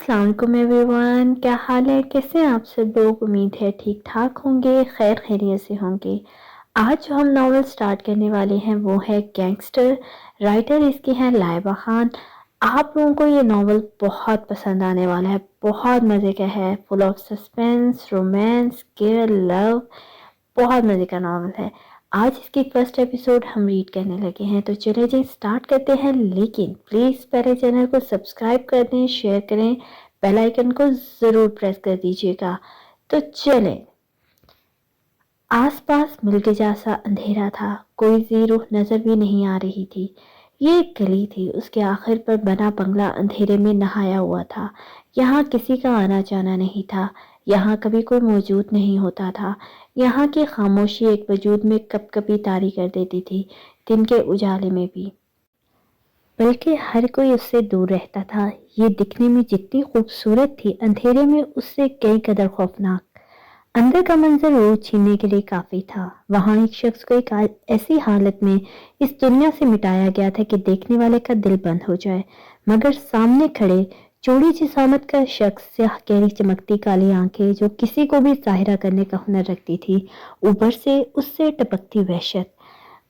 अस्सलाम वालेकुम एवरीवन, क्या हाल है? कैसे हैं आप सब लोग? उम्मीद है ठीक ठाक होंगे, खैर खैरियत से होंगे। आज जो हम नावल स्टार्ट करने वाले हैं वो है गैंगस्टर। राइटर इसके हैं लाइबा खान। आप लोगों को ये नावल बहुत पसंद आने वाला है, बहुत मज़े का है, full of suspense, romance, care, love, बहुत मज़े का नावल है। आज इसकी फर्स्ट एपिसोड हम रीड करने लगे हैं, तो चले जी स्टार्ट करते हैं। लेकिन प्लीज़ पहले चैनल को सब्सक्राइब कर दें, शेयर करें, बेल आइकन को ज़रूर प्रेस कर दीजिएगा। तो चलें। आसपास मिल्क जैसा अंधेरा था, कोई ज़ीरो नज़र भी नहीं आ रही थी। ये एक गली थी, उसके आखिर पर बना बंगला अंधेरे में नहाया हुआ था। यहाँ किसी का आना जाना नहीं था, यहाँ कभी कोई मौजूद नहीं होता था। यहाँ की खामोशी एक वजूद में कपकपी तारी कर देती थी, दिन के उजाले में भी। बल्कि हर कोई उससे दूर रहता था। ये दिखने में जितनी खूबसूरत थी, अंधेरे में उससे कई कदर खौफनाक। अंदर का मंजर रोज छीनने के लिए काफी था। वहां एक शख्स को एक ऐसी हालत में इस दुनिया से मिटाया गया था कि देखने वाले का दिल बंद हो जाए। मगर सामने खड़े चौड़ी जिसामत का शख्स, स्याह गहरी चमकती काली आंखें जो किसी को भी जाहिरा करने का हुनर रखती थी, ऊपर से उससे टपकती वहशत।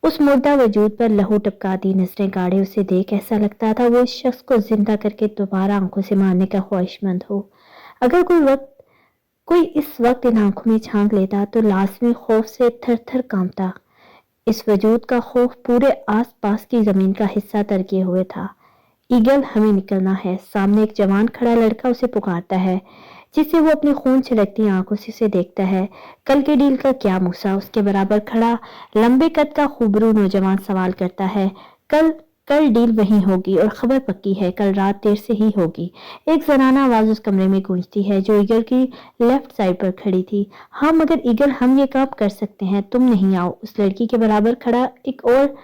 उस मुर्दा वजूद पर लहू टपकाती नजरें गाड़े उसे देख ऐसा लगता था वो इस शख्स को जिंदा करके दोबारा आंखों से मारने का ख्वाहिशमंद हो। अगर कोई इस वक्त इन आंखों में झांक लेता तो लाजमी खौफ से थर थर कांपता। इस वजूद का खौफ पूरे आस पास की जमीन का हिस्सा तर किए हुए था। ईगल, हमें निकलना है। सामने एक जवान खड़ा लड़का उसे पुकारता है, जिसे वो अपनी खून छलकती आंखों से उसे देखता है। कल के डील का क्या मूसा? उसके बराबर खड़ा लंबे कद का खूबरू नौजवान सवाल करता है। कल कल डील वहीं होगी और खबर पक्की है, कल रात देर से ही होगी। एक जनाना आवाज उस कमरे में गूंजती है जो ईगल की लेफ्ट साइड पर खड़ी थी। हाँ मगर ईगल, हम ये काम कर सकते हैं, तुम नहीं आओ। उस लड़की के बराबर खड़ा एक और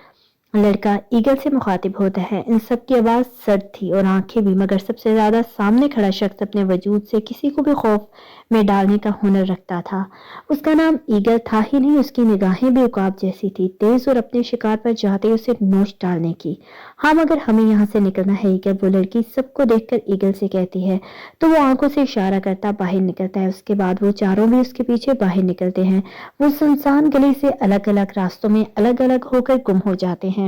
लड़का ईगल से मुखातिब होता है। इन सब की आवाज सर्द थी और आंखें भी, मगर सबसे ज्यादा सामने खड़ा शख्स अपने वजूद से किसी को भी खौफ में डालने का हुनर रखता था। उसका नाम ईगल था ही नहीं, उसकी निगाहें भी उकाब जैसी थी, तेज और अपने शिकार पर जाते उसे नोच डालने की। हाँ मगर हमें यहाँ से निकलना है ईगल, वो लड़की सबको देखकर ईगल से कहती है। तो वो आंखों से इशारा करता बाहर निकलता है। उसके बाद वो चारों भी उसके पीछे बाहर निकलते हैं। वो सुनसान गली से अलग अलग रास्तों में अलग अलग होकर गुम हो जाते हैं।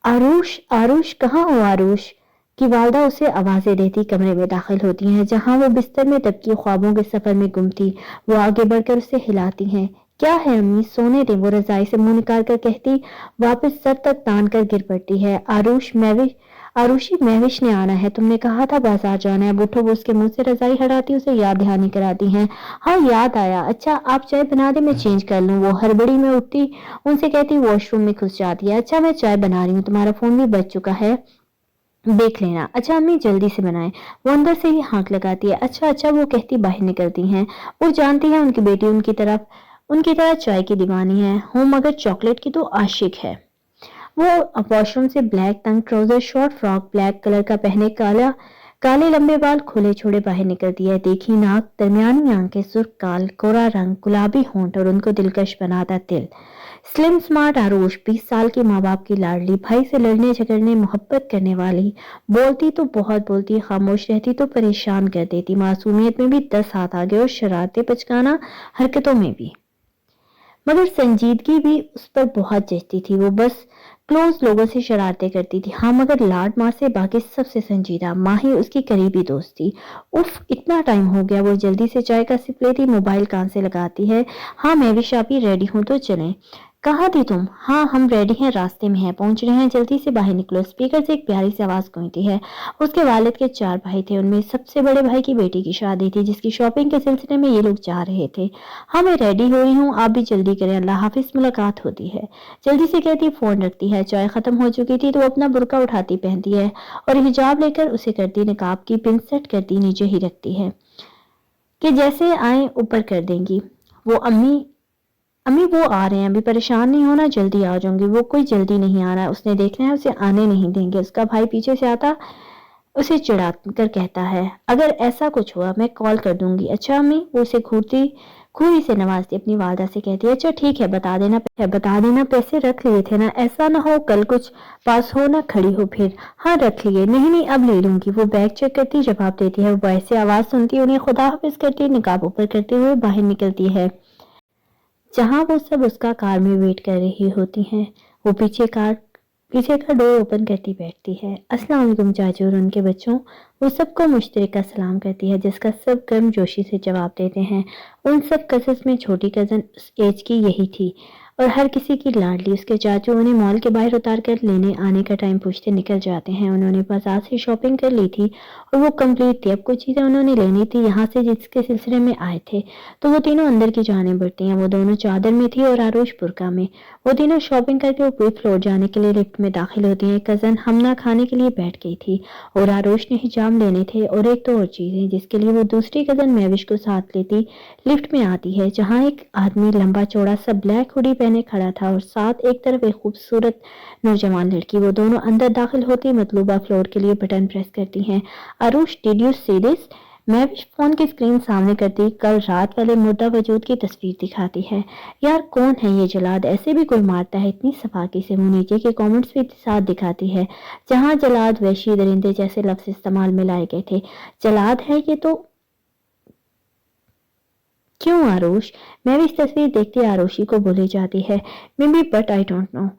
आरुष, आरुष, कहाँ हो आरुष? की वालदा उसे आवाजें देती कमरे में दाखिल होती हैं, जहां वो बिस्तर में दबकी ख्वाबों के सफर में गुम थी। वो आगे बढ़कर उसे हिलाती हैं। क्या है अम्मी, सोने दे, वो रजाई से मुंह निकाल कर कहती, वापस सर तक तान कर गिर पड़ती है। आरुषी, महविश ने आना है, तुमने कहा था बाजार जाना है, उठो। वो उसके मुंह से रजाई हटाती उसे याद दहानी कराती हैं। हाँ याद आया, अच्छा आप चाय बना दे, मैं चेंज कर लूँ। वो हड़बड़ी में उठती, उनसे कहती, वॉशरूम में घुस जाती है। अच्छा मैं चाय बना रही हूँ, तुम्हारा फोन भी बज चुका है, देख लेना। अच्छा अम्मी जल्दी से बनाएं। वो अंदर से ही हाँक लगाती है। अच्छा अच्छा, वो कहती बाहर निकलती हैं। वो जानती है उनकी बेटी उनकी तरह चाय की दीवानी है, हो मगर चॉकलेट की तो आशिक है। वो वॉशरूम से ब्लैक तंग trouser, short frock, black colour का पहने, काले लंबे बाल खोले छोड़े बाहर निकलती है। देखी नाक, दरमियानी आंखें, सुर्ख गाल, कोरा रंग, गुलाबी होंठ और उनको दिलकश बनाता दिल। स्लिम स्मार्ट आरुष, 20 साल की, माँ बाप की लाडली, भाई से लड़ने झगड़ने मोहब्बत करने वाली। बोलती तो बहुत बोलती, खामोश रहती तो परेशान कर देती। मासूमियत में भी 10 हाथ आगे और शरारतें पचकाना हरकतों में भी। मगर संजीदगी भी उस पर बहुत जचती थी। वो बस क्लोज लोगों से शरारतें करती थी। हाँ मगर लाड माँ से बाकी सबसे संजीदा। माँ ही उसकी करीबी दोस्त थी। उफ, इतना टाइम हो गया। वो जल्दी से चाय का सिप लेती, मोबाइल कान से लगाती है। हाँ मैं भी शापी रेडी हूँ तो चलें। कहाँ थी तुम? हाँ हम रेडी हैं, रास्ते में हैं, पहुंच रहे हैं, जल्दी से बाहर निकलो। स्पीकर से एक प्यारी सी आवाज गूंजती है। उसके वालिद के 4 भाई थे, उनमें सबसे बड़े भाई की बेटी की शादी थी, जिसकी शॉपिंग के सिलसिले में ये लोग जा रहे थे। हाँ मैं रेडी हुई हूँ, आप भी जल्दी करें, अल्लाह हाफिज, मुलाकात होती है। जल्दी से कहती फोन रखती है। चाय खत्म हो चुकी थी तो वो अपना बुर्का उठाती पहनती है और हिजाब लेकर उसे करती निकाब की पिन सेट करती नीचे ही रखती है कि जैसे आए ऊपर कर देंगी। वो अम्मी अम्मी वो आ रहे हैं, अभी परेशान नहीं होना, जल्दी आ जाऊंगी। वो कोई जल्दी नहीं आ रहा है, उसने देखना है, उसे आने नहीं देंगे। उसका भाई पीछे से आता उसे चिढ़ा कर कहता है, अगर ऐसा कुछ हुआ मैं कॉल कर दूंगी। अच्छा अम्मी, वो उसे घूरती खूबी से नवाजती अपनी वालदा से कहती है, अच्छा ठीक है, बता देना, पैसे रख लिए थे ना, ऐसा ना हो कल कुछ पास हो ना खड़ी हो फिर। हाँ रख लिए, नहीं नहीं अब ले लूंगी। वो बैग चेक करती जवाब देती है। वो बॉय से आवाज सुनती उन्हें खुदा हाफिज करती निकाब ऊपर करते हुए बाहर निकलती है, जहां वो सब उसका कार में वेट कर रही होती हैं। वो पीछे का डोर ओपन करती बैठती है। अस्सलाम वालेकुम चाचू और उनके बच्चों। वो सबको मुश्तरका सलाम करती है, जिसका सब गर्मजोशी से जवाब देते हैं। उन सब कज़न्स में छोटी कज़न उस एज की यही थी और हर किसी की लाडली। उसके चाचू उन्हें मॉल के बाहर उतार कर लेने आने का टाइम पूछते निकल जाते हैं। उन्होंने बाजार से शॉपिंग कर ली थी और वो कंप्लीट थी। अब कुछ चीज़ें उन्होंने लेनी थी यहाँ से जिसके सिलसिले में आए थे, तो वो तीनों अंदर की जाने बढ़ती हैं। वो दोनों चादर में थी और आरुष बुर्का में। वो तीनों शॉपिंग करके ऊपरी फ्लोर जाने के लिए लिफ्ट में दाखिल होती हैं। कज़न हमना खाने के लिए बैठ गई थी और आरुष ने हिजाब लेने थे और एक तो और चीज़ें जिसके लिए वो दूसरी कज़न महविश को साथ लेती लिफ्ट में आती है, जहाँ एक आदमी लंबा चौड़ा सा ब्लैक हुडी पहने खड़ा था और साथ एक तरफ एक खूबसूरत नौजवान लड़की। वो दोनों अंदर दाखिल होती मतलूबा फ्लोर के लिए बटन प्रेस करती हैं। Aarush, did you see this? Mahvish phone की स्क्रीन सामने करती कल रात वाले मुर्दा वजूद की तस्वीर दिखाती है। यार कौन है ये जलाद, ऐसे भी कोई मारता है इतनी सफाकी से। वो नीचे के कमेंट्स भी साथ दिखाती है, जहां जलाद, वहशी, दरिंदे जैसे लफ्ज इस्तेमाल में लाए गए थे। जलाद है ये तो क्यों आरुष? मैं भी इस तस्वीर देखती आरुषी को बोली जाती है, may be but I don't know.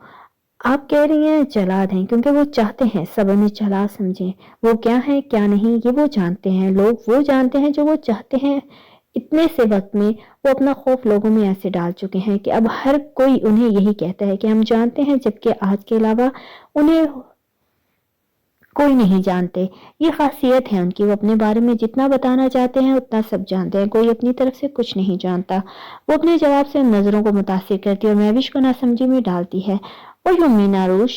आप कह रही हैं जलाद हैं क्योंकि वो चाहते हैं सब उन्हें जलाद समझें। वो क्या है क्या नहीं ये वो जानते हैं, लोग वो जानते हैं जो वो चाहते हैं। इतने से वक्त में वो अपना खौफ लोगों में ऐसे डाल चुके हैं कि अब हर कोई उन्हें यही कहता है कि हम जानते हैं, जबकि आज के अलावा उन्हें कोई नहीं जानते। ये खासियत है उनकी, वो अपने बारे में जितना बताना चाहते हैं उतना सब जानते हैं, कोई अपनी तरफ से कुछ नहीं जानता। वो अपने जवाब से उन नजरों को मुतासिर करती है और महविश को नासमझी में डालती है। और यू मीन आरुष?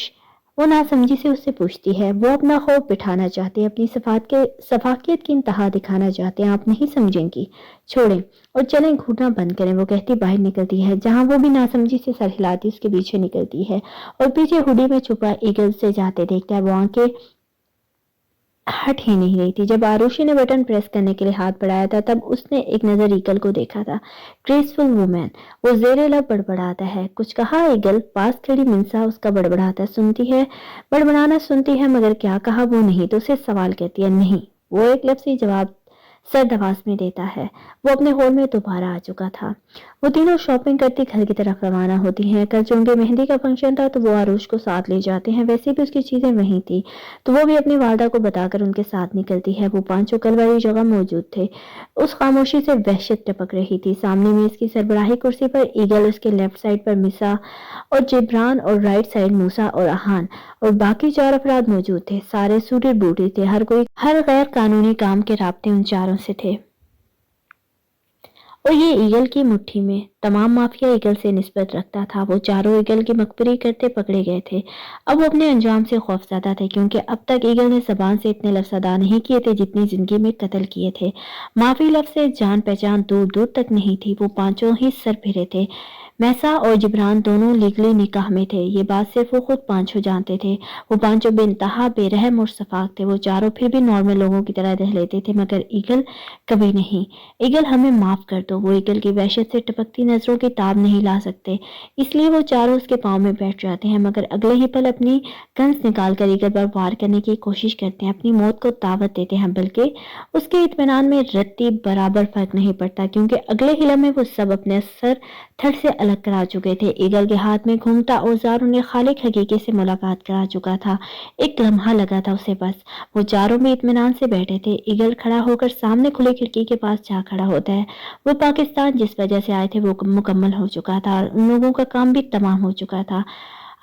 वो नासमझी से उससे पूछती है। वो अपना खौफ बिठाना चाहते हैं, अपनी सफाकियत की इंतहा दिखाना चाहते हैं। आप नहीं समझेंगी, छोड़ें और चलें, घूरना बंद करें। वो कहती बाहर निकलती है, जहां वो भी नासमझी से सर हिलाती उसके पीछे निकलती है और पीछे हुडी में छुपा ईगल से जाते देखता है। वो आंखें हट ही नहीं रही थी। जब आरुषि ने बटन प्रेस करने के लिए हाथ बढ़ाया था तब उसने एक नजर ईगल को देखा था। Graceful women. वो जेरे लब बड़बड़ाता है, कुछ कहा ईगल? पास खड़ी मिंसा उसका बड़बड़ाता बड़बड़ाना सुनती है, मगर क्या कहा वो नहीं तो उसे सवाल करती है। नहीं, वो एक लफ्ज़ी जवाब सर्द आवाज में देता है। वो अपने हॉल में दोबारा आ चुका था। वो तीनों शॉपिंग करती घर की तरफ रवाना होती हैं। कल चूंकि मेहंदी का फंक्शन था तो वो आरुष को साथ ले जाते हैं, वैसे भी उसकी चीजें वहीं थी तो वो भी अपनी वालदा को बताकर उनके साथ निकलती है। वो पांचों कल वाली जगह मौजूद थे। उस खामोशी से वहशत टपक रही थी। सामने में इसकी सरबराही कुर्सी पर ईगल, उसके लेफ्ट साइड पर मिसा और जिब्रान और राइट साइड मूसा और अहान और बाकी 4 अफराद मौजूद थे। सारे सूटेड बूटेड थे, हर गैर कानूनी काम के राब्ते उन चारों से थे। और ये ईगल की मुट्ठी में तमाम माफिया ईगल से निस्बत रखता था। वो चारों ईगल की मकबरी करते पकड़े गए थे। अब वो अपने अंजाम से खौफजदा थे, क्योंकि अब तक ईगल ने जबान से इतने लफ्ज अदा नहीं किए थे जितनी जिंदगी में कत्ल किए थे। माफी लफ्ज से जान पहचान दूर दूर तक नहीं थी। वो पांचों ही सर फिरे थे। मैसा और जिब्रान दोनों लीगली निकाह में थे। ये बात सिर्फ वो खुद पांचों जानते थे। वो पांचों बेइंतहा बेरहम और सफाक थे। वो चारों फिर भी नॉर्मल लोगों की तरह रह लेते थे, मगर ईगल कभी नहीं। ईगल, हमें माफ कर दो। वो ईगल की वहशत से टपकती नजरों की ताब नहीं ला सकते, इसलिए वो चारों उसके पाँव में बैठ जाते हैं, मगर अगले ही पल अपनी गन्स निकाल कर ईगल पर वार करने की कोशिश करते हैं। अपनी मौत को दावत देते हैं, बल्कि उसके इत्मीनान में रत्ती बराबर फर्क नहीं पड़ता, क्योंकि अगले ही लम्हे वो सब अपने सर थर से अलग करा चुके थे। ईगल के हाथ में घूमता औजार उन्हें खालिक हकीकी से मुलाकात करा चुका था। एक लम्हा लगा था उसे बस। वो चारों भी इत्मीनान से बैठे थे। ईगल खड़ा होकर सामने खुली खिड़की के पास जा खड़ा होता है। वो पाकिस्तान जिस वजह से आए थे वो मुकम्मल हो चुका था और उन लोगों का काम भी तमाम हो चुका था।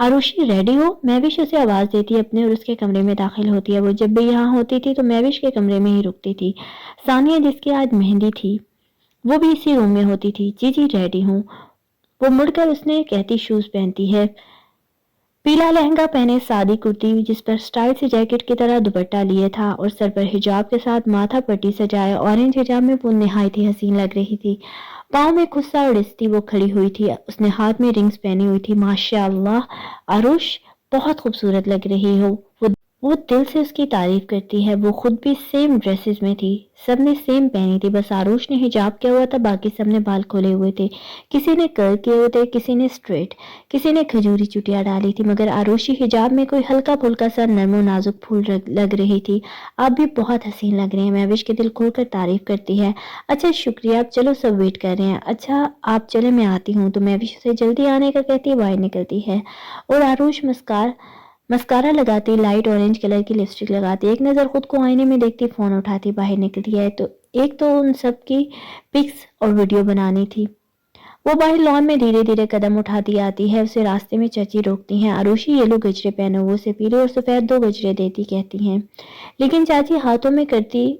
आरुषि, रेडी हो? महविश उसे आवाज देती है अपने और उसके कमरे में दाखिल होती है। वो जब भी यहाँ होती थी तो महविश के कमरे में ही रुकती थी। सानिया, जिसकी आज मेहंदी थी, वो भी इसी रूम में होती थी। जी जी रेडी हूँ। वो मुड़कर उसने कहती शूज पहनती है, पीला लहंगा पहने, सादी कुर्ती जिस पर स्टाइल से जैकेट की तरह दुपट्टा लिए था और सर पर हिजाब के साथ माथा पट्टी सजाए ऑरेंज हिजाब में वो निहायत ही हसीन लग रही थी। पाँव में खुस्सा और डिस्ती वो खड़ी हुई थी। उसने हाथ में रिंग्स पहनी हुई थी। माशाअल्लाह आरुष, बहुत खूबसूरत लग रही हो। वो दिल से उसकी तारीफ करती है। वो खुद भी सेम ड्रेसेस में थी, सब ने सेम पहनी थी, बस आरुष ने हिजाब किया हुआ था, बाकी सब ने बाल खोले हुए थे। किसी ने कर्ल किए हुए थे, किसी ने स्ट्रेट, किसी ने खजूरी चुटिया डाली थी, मगर आरुषी हिजाब में कोई हल्का फुल्का सा नरमो नाजुक फूल लग रही थी। आप भी बहुत हसीन लग रहे हैं, महविश के दिल खोलकर तारीफ करती है। अच्छा शुक्रिया, आप चलो सब वेट कर रहे हैं। अच्छा आप चले, मैं आती हूँ। तो महविश उसे जल्दी आने का कहती है, बाहर निकलती है और आरुष मस्कारा लगाती, लाइट ऑरेंज कलर की लिपस्टिक लगाती, एक नज़र खुद को आईने में देखती, फ़ोन उठाती, बाहर निकलती है। तो एक तो उन सब की पिक्स और वीडियो बनानी थी। वो बाहर लॉन में धीरे धीरे कदम उठाती आती है, उसे रास्ते में चाची रोकती हैं। आरुषि येलो गजरे पहनो, वो उसे पीले और सफ़ेद 2 गजरे देती, कहती हैं लेकिन चाची हाथों में करती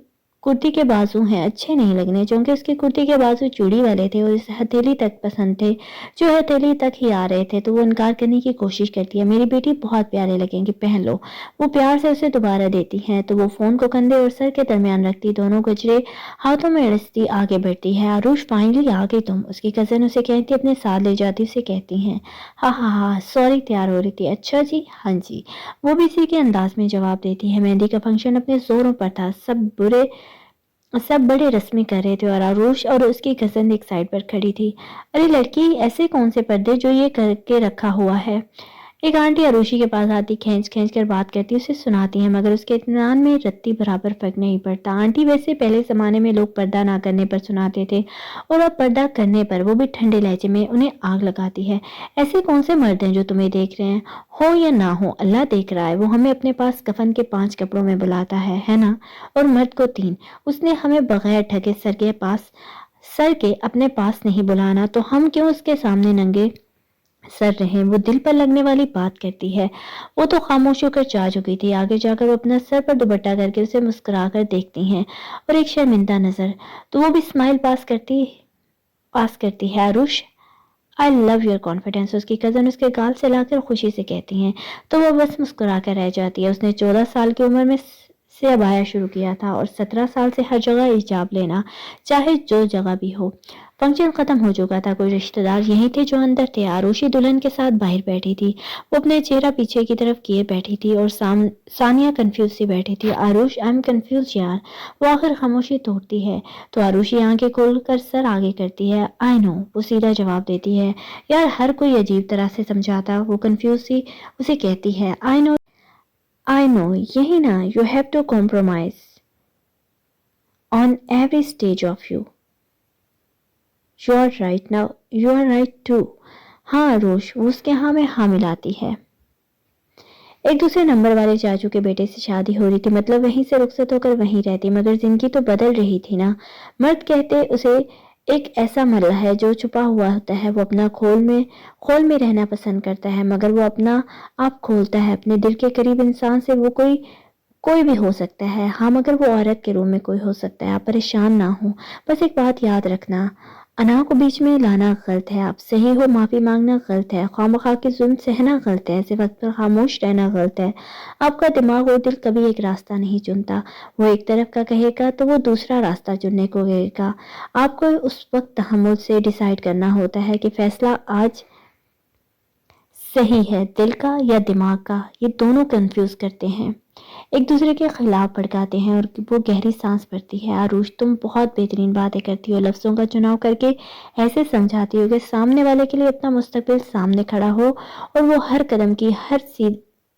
कुर्ती के बाजू हैं, अच्छे नहीं लगने, क्योंकि उसकी कुर्ती के बाजू चूड़ी वाले थे और इसे हथेली तक पसंद थे, जो हथेली तक ही आ रहे थे। तो वो इनकार करने की कोशिश करती है, मेरी बेटी बहुत प्यारे लगेंगे, पहन लो। वो प्यार से उसे दोबारा देती हैं। तो वो फ़ोन को कंधे और सर के दरमियान रखती, दोनों गजरे हाथों में अड़सती आगे बढ़ती है। आरुष फाइनली आ गई तुम, उसकी कज़न उसे कहती, अपने साथ ले जाती, उसे कहती हैं हाँ हाँ हाँ सॉरी, तैयार हो रही थी। अच्छा जी, हाँ जी, वो भी इसी के अंदाज में जवाब देती है। मेहंदी का फंक्शन अपने जोरों पर था, सब बड़े रस्मी कर रहे थे और आरुष और उसकी कज़न एक साइड पर खड़ी थी। अरे लड़की, ऐसे कौन से पर्दे जो ये करके रखा हुआ है? एक आंटी आरुषि के पास आती, खींच खींच कर बात करती, उसे सुनाती हैं, मगर उसके इत्मीनान में रत्ती बराबर फर्क नहीं पड़ता। आंटी वैसे पहले ज़माने में लोग पर्दा ना करने पर सुनाते थे और अब पर्दा करने पर वो भी ठंडे लहजे में उन्हें आग लगाती है। ऐसे कौन से मर्द हैं जो तुम्हें देख रहे हैं? हो या ना हो, अल्लाह देख रहा है। वो हमें अपने पास कफन के 5 कपड़ों में बुलाता है ना? और मर्द को 3। उसने हमें बगैर ढके सर के अपने पास नहीं बुलाना, तो हम क्यों उसके सामने नंगे सर रहे? वो दिल पर लगने वाली बात करती है। वो तो खामोश होकर जा चुकी थी। आगे जाकर वो अपना सर पर दुपट्टा करके उसे मुस्कुरा कर देखती हैं और एक शर्मिंदा नजर। तो वो भी स्माइल पास करती है। Aarush, I love your confidence, उसकी कज़न उसके गाल से लाकर खुशी से कहती हैं। तो वो बस मुस्कुरा कर रह जाती है। उसने 14 साल की उम्र में से अबाया शुरू किया था और 17 साल से हर जगह हिजाब लेना, चाहे जो जगह भी हो। फंक्शन खत्म हो चुका था, कोई रिश्तेदार यहीं थे जो अंदर थे। आरुषि दुल्हन के साथ बाहर बैठी थी, वो अपने चेहरा पीछे की तरफ किए बैठी थी और सानिया कंफ्यूज सी बैठी थी। आरुष, आई एम कंफ्यूज यार, वो आखिर खामोशी तोड़ती है। तो आरुषि आंखें खोलकर सर आगे करती है। आई नो, वो सीधा जवाब देती है। यार हर कोई अजीब तरह से समझाता। वो कंफ्यूज सी उसे कहती है, आई नो, यही ना, you have to compromise on every stage of you. You are right now, you are right too. हाँ आरुष, वो उसके हाँ में हाँ मिलाती है। एक दूसरे नंबर वाले चाचू के बेटे से शादी हो रही थी, मतलब वहीं से रुखसत होकर वहीं रहती, मगर जिंदगी तो बदल रही थी ना। मर्द कहते उसे एक ऐसा मल्ला है जो छुपा हुआ होता है। वो अपना खोल में रहना पसंद करता है, मगर वो अपना आप खोलता है। अपने दिल के करीब इंसान से वो कोई भी हो सकता है, हाँ, मगर वो औरत के रूप में कोई हो सकता है। आप परेशान ना हो, बस एक बात याद रखना, अना को बीच में लाना गलत है। आप सही हो, माफी मांगना गलत है, खामखा के जुल्म सहना गलत है, ऐसे वक्त पर खामोश रहना गलत है। आपका दिमाग और दिल कभी एक रास्ता नहीं चुनता। वो एक तरफ का कहेगा तो वो दूसरा रास्ता चुनने को कहेगा। आपको उस वक्त तहम्मुल से डिसाइड करना होता है कि फैसला आज सही है, दिल का या दिमाग का। ये दोनों कंफ्यूज करते हैं, एक दूसरे के खिलाफ भड़काते हैं। और वो गहरी सांस भरती है। आरुष, तुम बहुत बेहतरीन बातें करती हो, लफ्ज़ों का चुनाव करके ऐसे समझाती हो कि सामने वाले के लिए अपना मुस्तकबिल सामने खड़ा हो और वो हर कदम की हर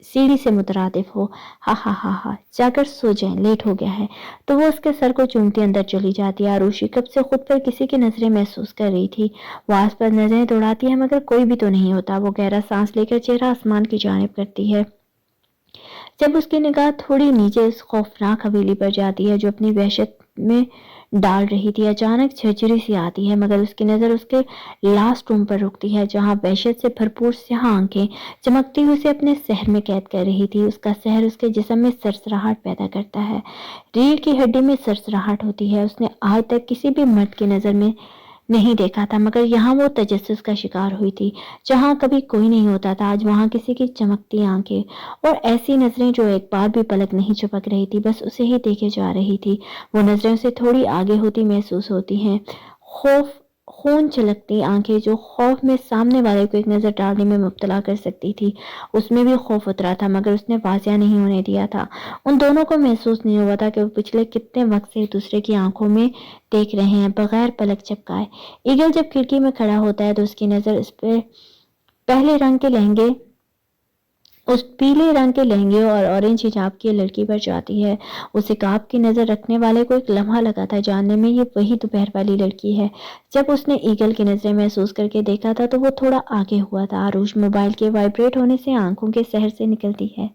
सीढ़ी से मुतरादिफ हो। हा हा हा हा, जाकर सो जाए, लेट हो गया है। तो वो उसके सर को चूमती अंदर चली जाती है। आरुषि कब से खुद पर किसी की नजरें महसूस कर रही थी। वो आस पास नजरें दौड़ाती है, मगर कोई भी तो नहीं होता। वो गहरा सांस लेकर चेहरा आसमान की जानिब करती है। जब उसकी निगाह थोड़ी नीचे उस खौफनाक हवेली पर जाती है जो अपनी वहशत में डाल रही थी, अचानक झरझरी सी आती है, मगर उसकी नज़र उसके लास्ट रूम पर रुकती है जहां वहशत से भरपूर स्याह आंखें चमकती हुई उसे अपने शहर में कैद कर रही थी। उसका शहर उसके जिस्म में सरसराहट पैदा करता है, रीढ़ की हड्डी में सरसराहट होती है। उसने आज तक किसी भी मर्द की नज़र में नहीं देखा था, मगर यहाँ वो तजस्सुस का शिकार हुई थी। जहाँ कभी कोई नहीं होता था, आज वहाँ किसी की चमकती आंखें और ऐसी नजरें जो एक बार भी पलक नहीं झपक रही थी, बस उसे ही देखे जा रही थी। वो नजरें उसे थोड़ी आगे होती महसूस होती हैं। खौफ خون چھلکتی آنکھیں جو خوف میں سامنے والے کو ایک نظر ڈالنے میں مبتلا کر سکتی تھی، اس میں بھی خوف اترا تھا، مگر اس نے واضح نہیں ہونے دیا تھا۔ ان دونوں کو محسوس نہیں ہوا تھا کہ وہ پچھلے کتنے وقت سے ایک دوسرے کی آنکھوں میں دیکھ رہے ہیں، بغیر پلک جھپکائے۔ ایگل جب کھڑکی میں کھڑا ہوتا ہے تو اس کی نظر اس پہ اس پیلے رنگ کے لہنگے اور اورنج حجاب کی لڑکی پر جاتی ہے۔ اسے کاپ کی نظر رکھنے والے کو ایک لمحہ لگا تھا جاننے میں یہ وہی دوپہر والی لڑکی ہے۔ جب اس نے ایگل کی نظریں محسوس کر کے دیکھا تھا تو وہ تھوڑا آگے ہوا تھا۔ آروش موبائل کے وائبریٹ ہونے سے آنکھوں کے سحر سے نکلتی ہے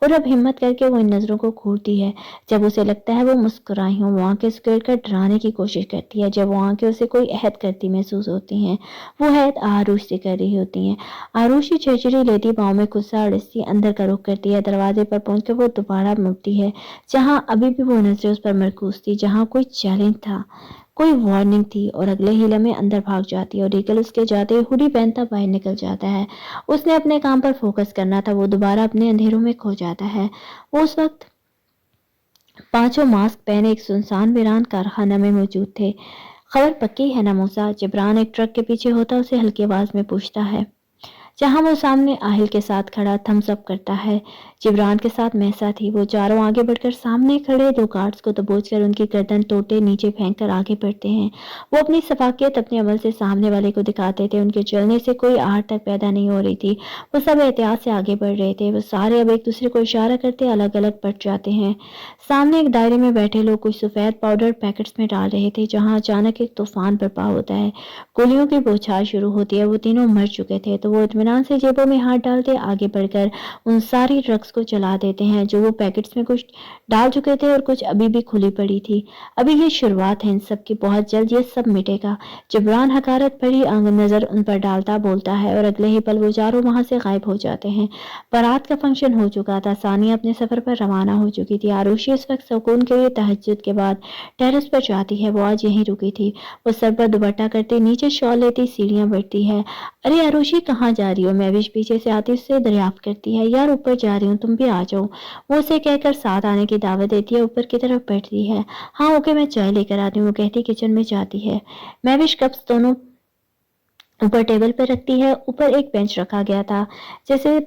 اور اب ہمت کر کے وہ ان نظروں کو گھورتی ہے۔ جب اسے لگتا ہے وہ مسکرائی ہوں، وہ آنکھیں سکیڑ کر ڈرانے کی کوشش کرتی ہے۔ جب وہ آنکھیں اسے کوئی عہد کرتی محسوس ہوتی ہیں، وہ عہد آروش سے کر رہی ہوتی ہیں۔ آروش کی چھرچری لیتی پاؤں میں غصہ اور رسی اندر کا رخ کرتی ہے۔ دروازے پر پہنچ کر وہ دوبارہ مڑتی ہے، جہاں ابھی بھی وہ نظریں اس پر مرکوز تھی، جہاں کوئی چیلنج تھا، کوئی وارننگ تھی، اور اگلے ہی لمحے اندر بھاگ جاتی ہے اور ایگل اس کے جاتے ہوڈی پہنتا باہر نکل جاتا ہے۔ اس نے اپنے کام پر فوکس کرنا تھا، وہ دوبارہ اپنے اندھیروں میں کھو جاتا ہے۔ وہ اس وقت پانچوں ماسک پہنے ایک سنسان ویران کارخانہ میں موجود تھے۔ خبر پکی ہے نا موسیٰ؟ جبران ایک ٹرک کے پیچھے ہوتا اسے ہلکی آواز میں پوچھتا ہے، جہاں وہ سامنے آہل کے ساتھ کھڑا تھمس اپ کرتا ہے۔ جبران کے ساتھ مہسا تھی۔ وہ چاروں آگے بڑھ کر سامنے کھڑے دو گارڈز کو دبوچ کر ان کی گردن ٹوٹے نیچے پھینک کر آگے بڑھتے ہیں۔ وہ اپنی شفافیت اپنے عمل سے سامنے والے کو دکھاتے تھے۔ ان کے چلنے سے کوئی آہٹ تک پیدا نہیں ہو رہی تھی۔ وہ سب احتیاط سے آگے بڑھ رہے تھے۔ وہ سارے اب ایک دوسرے کو اشارہ کرتے الگ الگ بٹ جاتے ہیں۔ سامنے ایک دائرے میں بیٹھے لوگ کچھ سفید پاؤڈر پیکٹس میں ڈال رہے تھے، جہاں اچانک ایک طوفان برپا ہوتا ہے۔ گولیوں کی بوچھار شروع ہوتی ہے۔ وہ تینوں مر چکے تھے تو وہ اطمینان سے جیبوں میں ہاتھ ڈالتے آگے بڑھ کر ان ساری ڈرگس کو چلا دیتے ہیں جو وہ پیکٹس میں کچھ ڈال چکے تھے اور کچھ ابھی بھی کھلی پڑی تھی۔ ابھی یہ شروعات ہے ان سب کی، بہت جلد یہ سب مٹے گا۔ جبران حقارت بھری نظر ان پر ڈالتا بولتا ہے اور اگلے ہی پل وہ چاروں وہاں سے غائب ہو جاتے ہیں۔ بارات کا فنکشن ہو چکا تھا۔ ثانیہ اپنے سفر پر روانہ ہو چکی تھی۔ آروشی اس وقت سکون کے لیے تہجد کے بعد ٹیرس پر جاتی ہے۔ وہ آج یہیں رکی تھی۔ وہ سر پر دوپٹہ کرتے نیچے شال لیتی سیڑھیاں بڑھتی ہے۔ ارے آروشی کہاں جا رہی ہو؟ مہوش پیچھے سے آتی اس سے دریافت کرتی ہے۔ یار اوپر جا رہی ہوں، تم بھی آ جاؤ۔ وہ اسے کہہ کر ساتھ آنے کی دعوت دیتی ہے۔ اوپر کی طرف بڑھتی ہے۔ ہاں اوکے، میں چائے لے کر آتی ہوں، وہ کہتی کچن میں جاتی ہے۔ مہوش کپس دونوں اوپر ٹیبل پر رکھتی ہے۔ اوپر ایک بینچ رکھا گیا تھا جیسے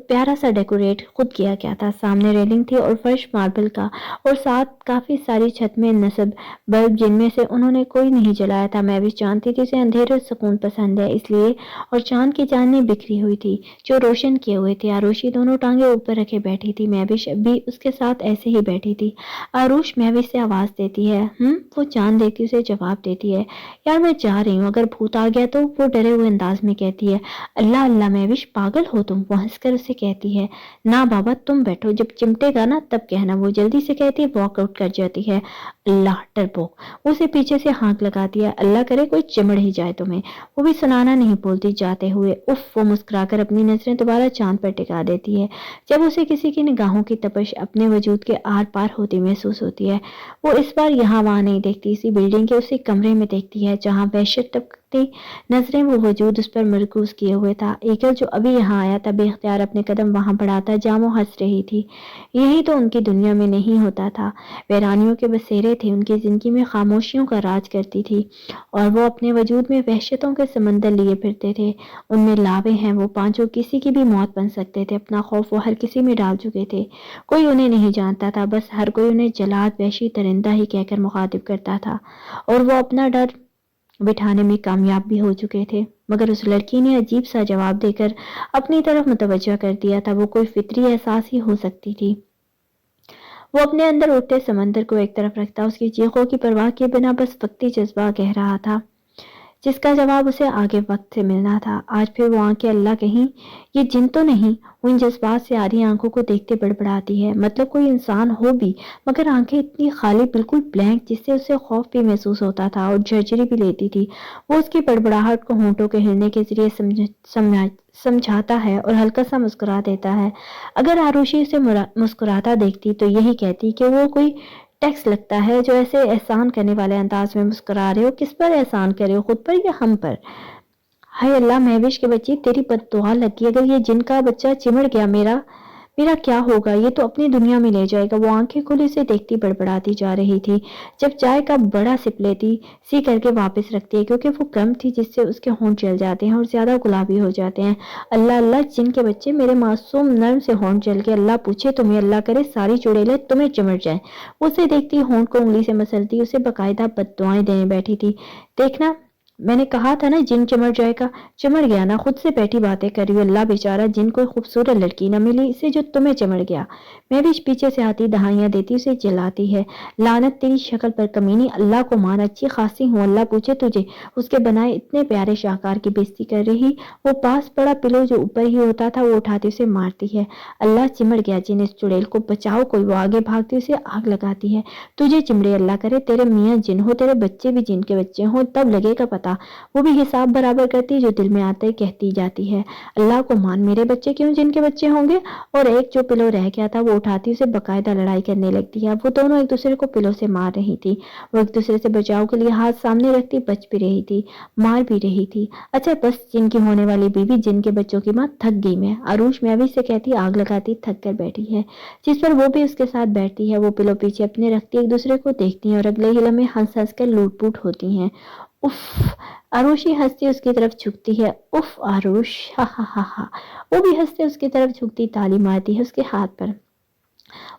پیارا سا ڈیکوریٹ خود کیا گیا تھا۔ سامنے ریلنگ تھی اور فرش ماربل کا، اور ساتھ کافی ساری چھت میں نصب بلب جن میں سے انہوں نے کوئی نہیں جلایا تھا۔ مہوش جانتی تھی اسے اندھیرے اور سکون پسند ہے، اس لیے، اور چاند کی چاندنی بکھری ہوئی تھی جو روشن کیے ہوئے تھے۔ آروشی دونوں ٹانگیں اوپر رکھے بیٹھی تھی۔ مہوش بھی اس کے ساتھ ایسے ہی بیٹھی تھی۔ آروش مہوش سے آواز دیتی ہے۔ وہ چاند دیکھتی اسے جواب دیتی ہے۔ یار میں جا رہی ہوں، اگر بھوت آ گیا تو؟ وہ ڈرے ہوئے انداز میں کہتی ہے۔ اللہ اللہ مہوش، پاگل ہو تم؟ وہ ہنس کر اسے کہتی ہے۔ نہ بابا تم بیٹھو، جب چمٹے گا نا تب کہنا، وہ جلدی سے کہتی واک آؤٹ کر جاتی ہے۔ اللہ ڈرپوک، اسے پیچھے سے ہانک لگاتی ہے۔ اللہ کرے کوئی چمڑ ہی جائے تمہیں۔ وہ بھی سنانا نہیں بولتی جاتے ہوئے۔ اف، وہ مسکرا کر اپنی نظریں دوبارہ چاند پر ٹکا دیتی ہے۔ جب اسے کسی کی نگاہوں کی تپش اپنے وجود کے آر پار ہوتی محسوس ہوتی ہے، وہ اس بار یہاں وہاں نہیں دیکھتی، اسی بلڈنگ کے اسی کمرے میں دیکھتی ہے جہاں وحشت ٹپکتی نظریں وہ وجود اس پر مرکوز کیے ہوئے تھا۔ ایگل جو ابھی یہاں آیا تھا بے اختیار اپنے قدم وہاں بڑھاتا جامو ہنس رہی تھی۔ یہی تو ان کی دنیا میں نہیں ہوتا تھا۔ ویرانیوں کے بسیرے تھے، ان کی زندگی میں خاموشیوں کا راج کرتی تھی اور وہ اپنے وجود میں وحشتوں کے سمندر لیے پھرتے تھے۔ ان میں لاوے ہیں، وہ پانچوں کسی کی بھی موت بن سکتے تھے۔ اپنا خوف وہ ہر کسی میں ڈال چکے تھے۔ کوئی انہیں نہیں جانتا تھا، بس ہر کوئی انہیں جلاد وحشی درندہ ہی کہہ کر مخاطب کرتا تھا، اور وہ اپنا ڈر بٹھانے میں کامیاب بھی ہو چکے تھے۔ مگر اس لڑکی نے عجیب سا جواب دے کر اپنی طرف متوجہ کر دیا تھا۔ وہ کوئی فطری احساس ہی ہو سکتی تھی۔ وہ اپنے اندر اٹھتے سمندر کو ایک طرف رکھتا، اس کی چیخوں کی پرواہ کیے بنا بس وقتی جذبہ کہہ رہا تھا جس کا جواب اسے آگے وقت سے ملنا تھا۔ آج پھر وہ آنکھیں اللہ کہیں یہ جن تو نہیں؟ وہ ان جذبات سے آری آنکھوں کو دیکھتے بڑبڑاتی ہے۔ مطلب کوئی انسان ہو بھی، مگر آنکھیں اتنی خالی، بالکل بلینک، جس سے اسے خوف بھی محسوس ہوتا تھا اور جھرجھری بھی لیتی تھی۔ وہ اس کی بڑبڑاہٹ کو ہونٹوں کے ہلنے کے ذریعے سمجھاتا ہے اور ہلکا سا مسکرا دیتا ہے۔ اگر آروشی اسے مسکراتا دیکھتی تو یہی کہتی کہ وہ کوئی ٹیکس لگتا ہے جو ایسے احسان کرنے والے انداز میں مسکرا رہے ہو۔ کس پر احسان کر رہے ہو، خود پر یا ہم پر؟ ہائے اللہ مہوش کے بچی، تیری بد دعا لگی، اگر یہ جن کا بچہ چمڑ گیا، میرا کیا ہوگا؟ یہ تو اپنی دنیا میں لے جائے گا۔ وہ آنکھیں کھلی اسے دیکھتی بڑبڑاتی جا رہی تھی۔ جب چائے کا بڑا سپ لیتی سی کر کے واپس رکھتی ہے کیونکہ وہ کم تھی جس سے اس کے ہونٹ جل جاتے ہیں اور زیادہ گلابی ہو جاتے ہیں۔ اللہ اللہ جن کے بچے، میرے معصوم نرم سے ہونٹ جل کے اللہ پوچھے تمہیں، اللہ کرے ساری چڑیلیں تمہیں چمٹ جائیں۔ اسے دیکھتی ہونٹ کو انگلی سے مسلتی اسے باقاعدہ بد دعائیں دینے بیٹھی تھی۔ دیکھنا میں نے کہا تھا نا جن چمٹ جائے گا، چمٹ گیا نا، خود سے بیٹھی باتیں کر رہی ہو، اللہ بیچارہ جن کوئی خوبصورت لڑکی نہ ملی اسے جو تمہیں چمٹ گیا۔ میں بھی پیچھے سے آتی دہائیاں دیتی اسے چلاتی ہے، لعنت تیری شکل پر کمینی، اللہ کو مان اچھی خاصی ہوں، اللہ پوچھے تجھے اس کے بنائے اتنے پیارے شاہکار کی بےزتی کر رہی۔ وہ پاس پڑا پلو جو اوپر ہی ہوتا تھا وہ اٹھاتی اسے مارتی ہے۔ اللہ چمٹ گیا جن، اس چڑیل کو بچاؤ کوئی، وہ آگے بھاگتی اسے آگ لگاتی ہے۔ تجھے چمڑے، اللہ کرے تیرے میاں جن ہو، تیرے بچے بھی جن کے بچے ہوں، تب لگے گا پتا۔ وہ بھی حساب برابر کرتی جو دل میں آتے کہتی جاتی ہے، اللہ کو مان میرے بچے کیوں جن کے بچے ہوں گے؟ اور ایک جو پلو رہ گیا تھا وہ اٹھاتی اسے باقاعدہ لڑائی کرنے لگتی ہے۔ وہ دونوں ایک دوسرے کو پلو سے مار رہی تھی۔ وہ ایک دوسرے سے بچاؤ کے لیے ہاتھ سامنے رکھتی، بچ بھی رہی تھی، مار بھی رہی تھی۔ اچھا بس جن کی ہونے والی بیوی جن کے بچوں کی ماں، تھک گئی میں، عروش میاوی سے کہتی آگ لگاتی تھک کر بیٹھی ہے، جس پر وہ بھی اس کے ساتھ بیٹھتی ہے۔ وہ پلو پیچھے اپنے رکھتی ایک دوسرے کو دیکھتی ہیں اور اگلے ہی لمحے ہنس ہنس کر لوٹ پوٹ ہوتی ہیں۔ اف، آروشی ہنستی اس کی طرف جھکتی ہے، اف آروش، ہا ہا ہا ہا۔ وہ بھی ہنستے اس کی طرف جھکتی تالی مارتی ہے اس کے ہاتھ پر۔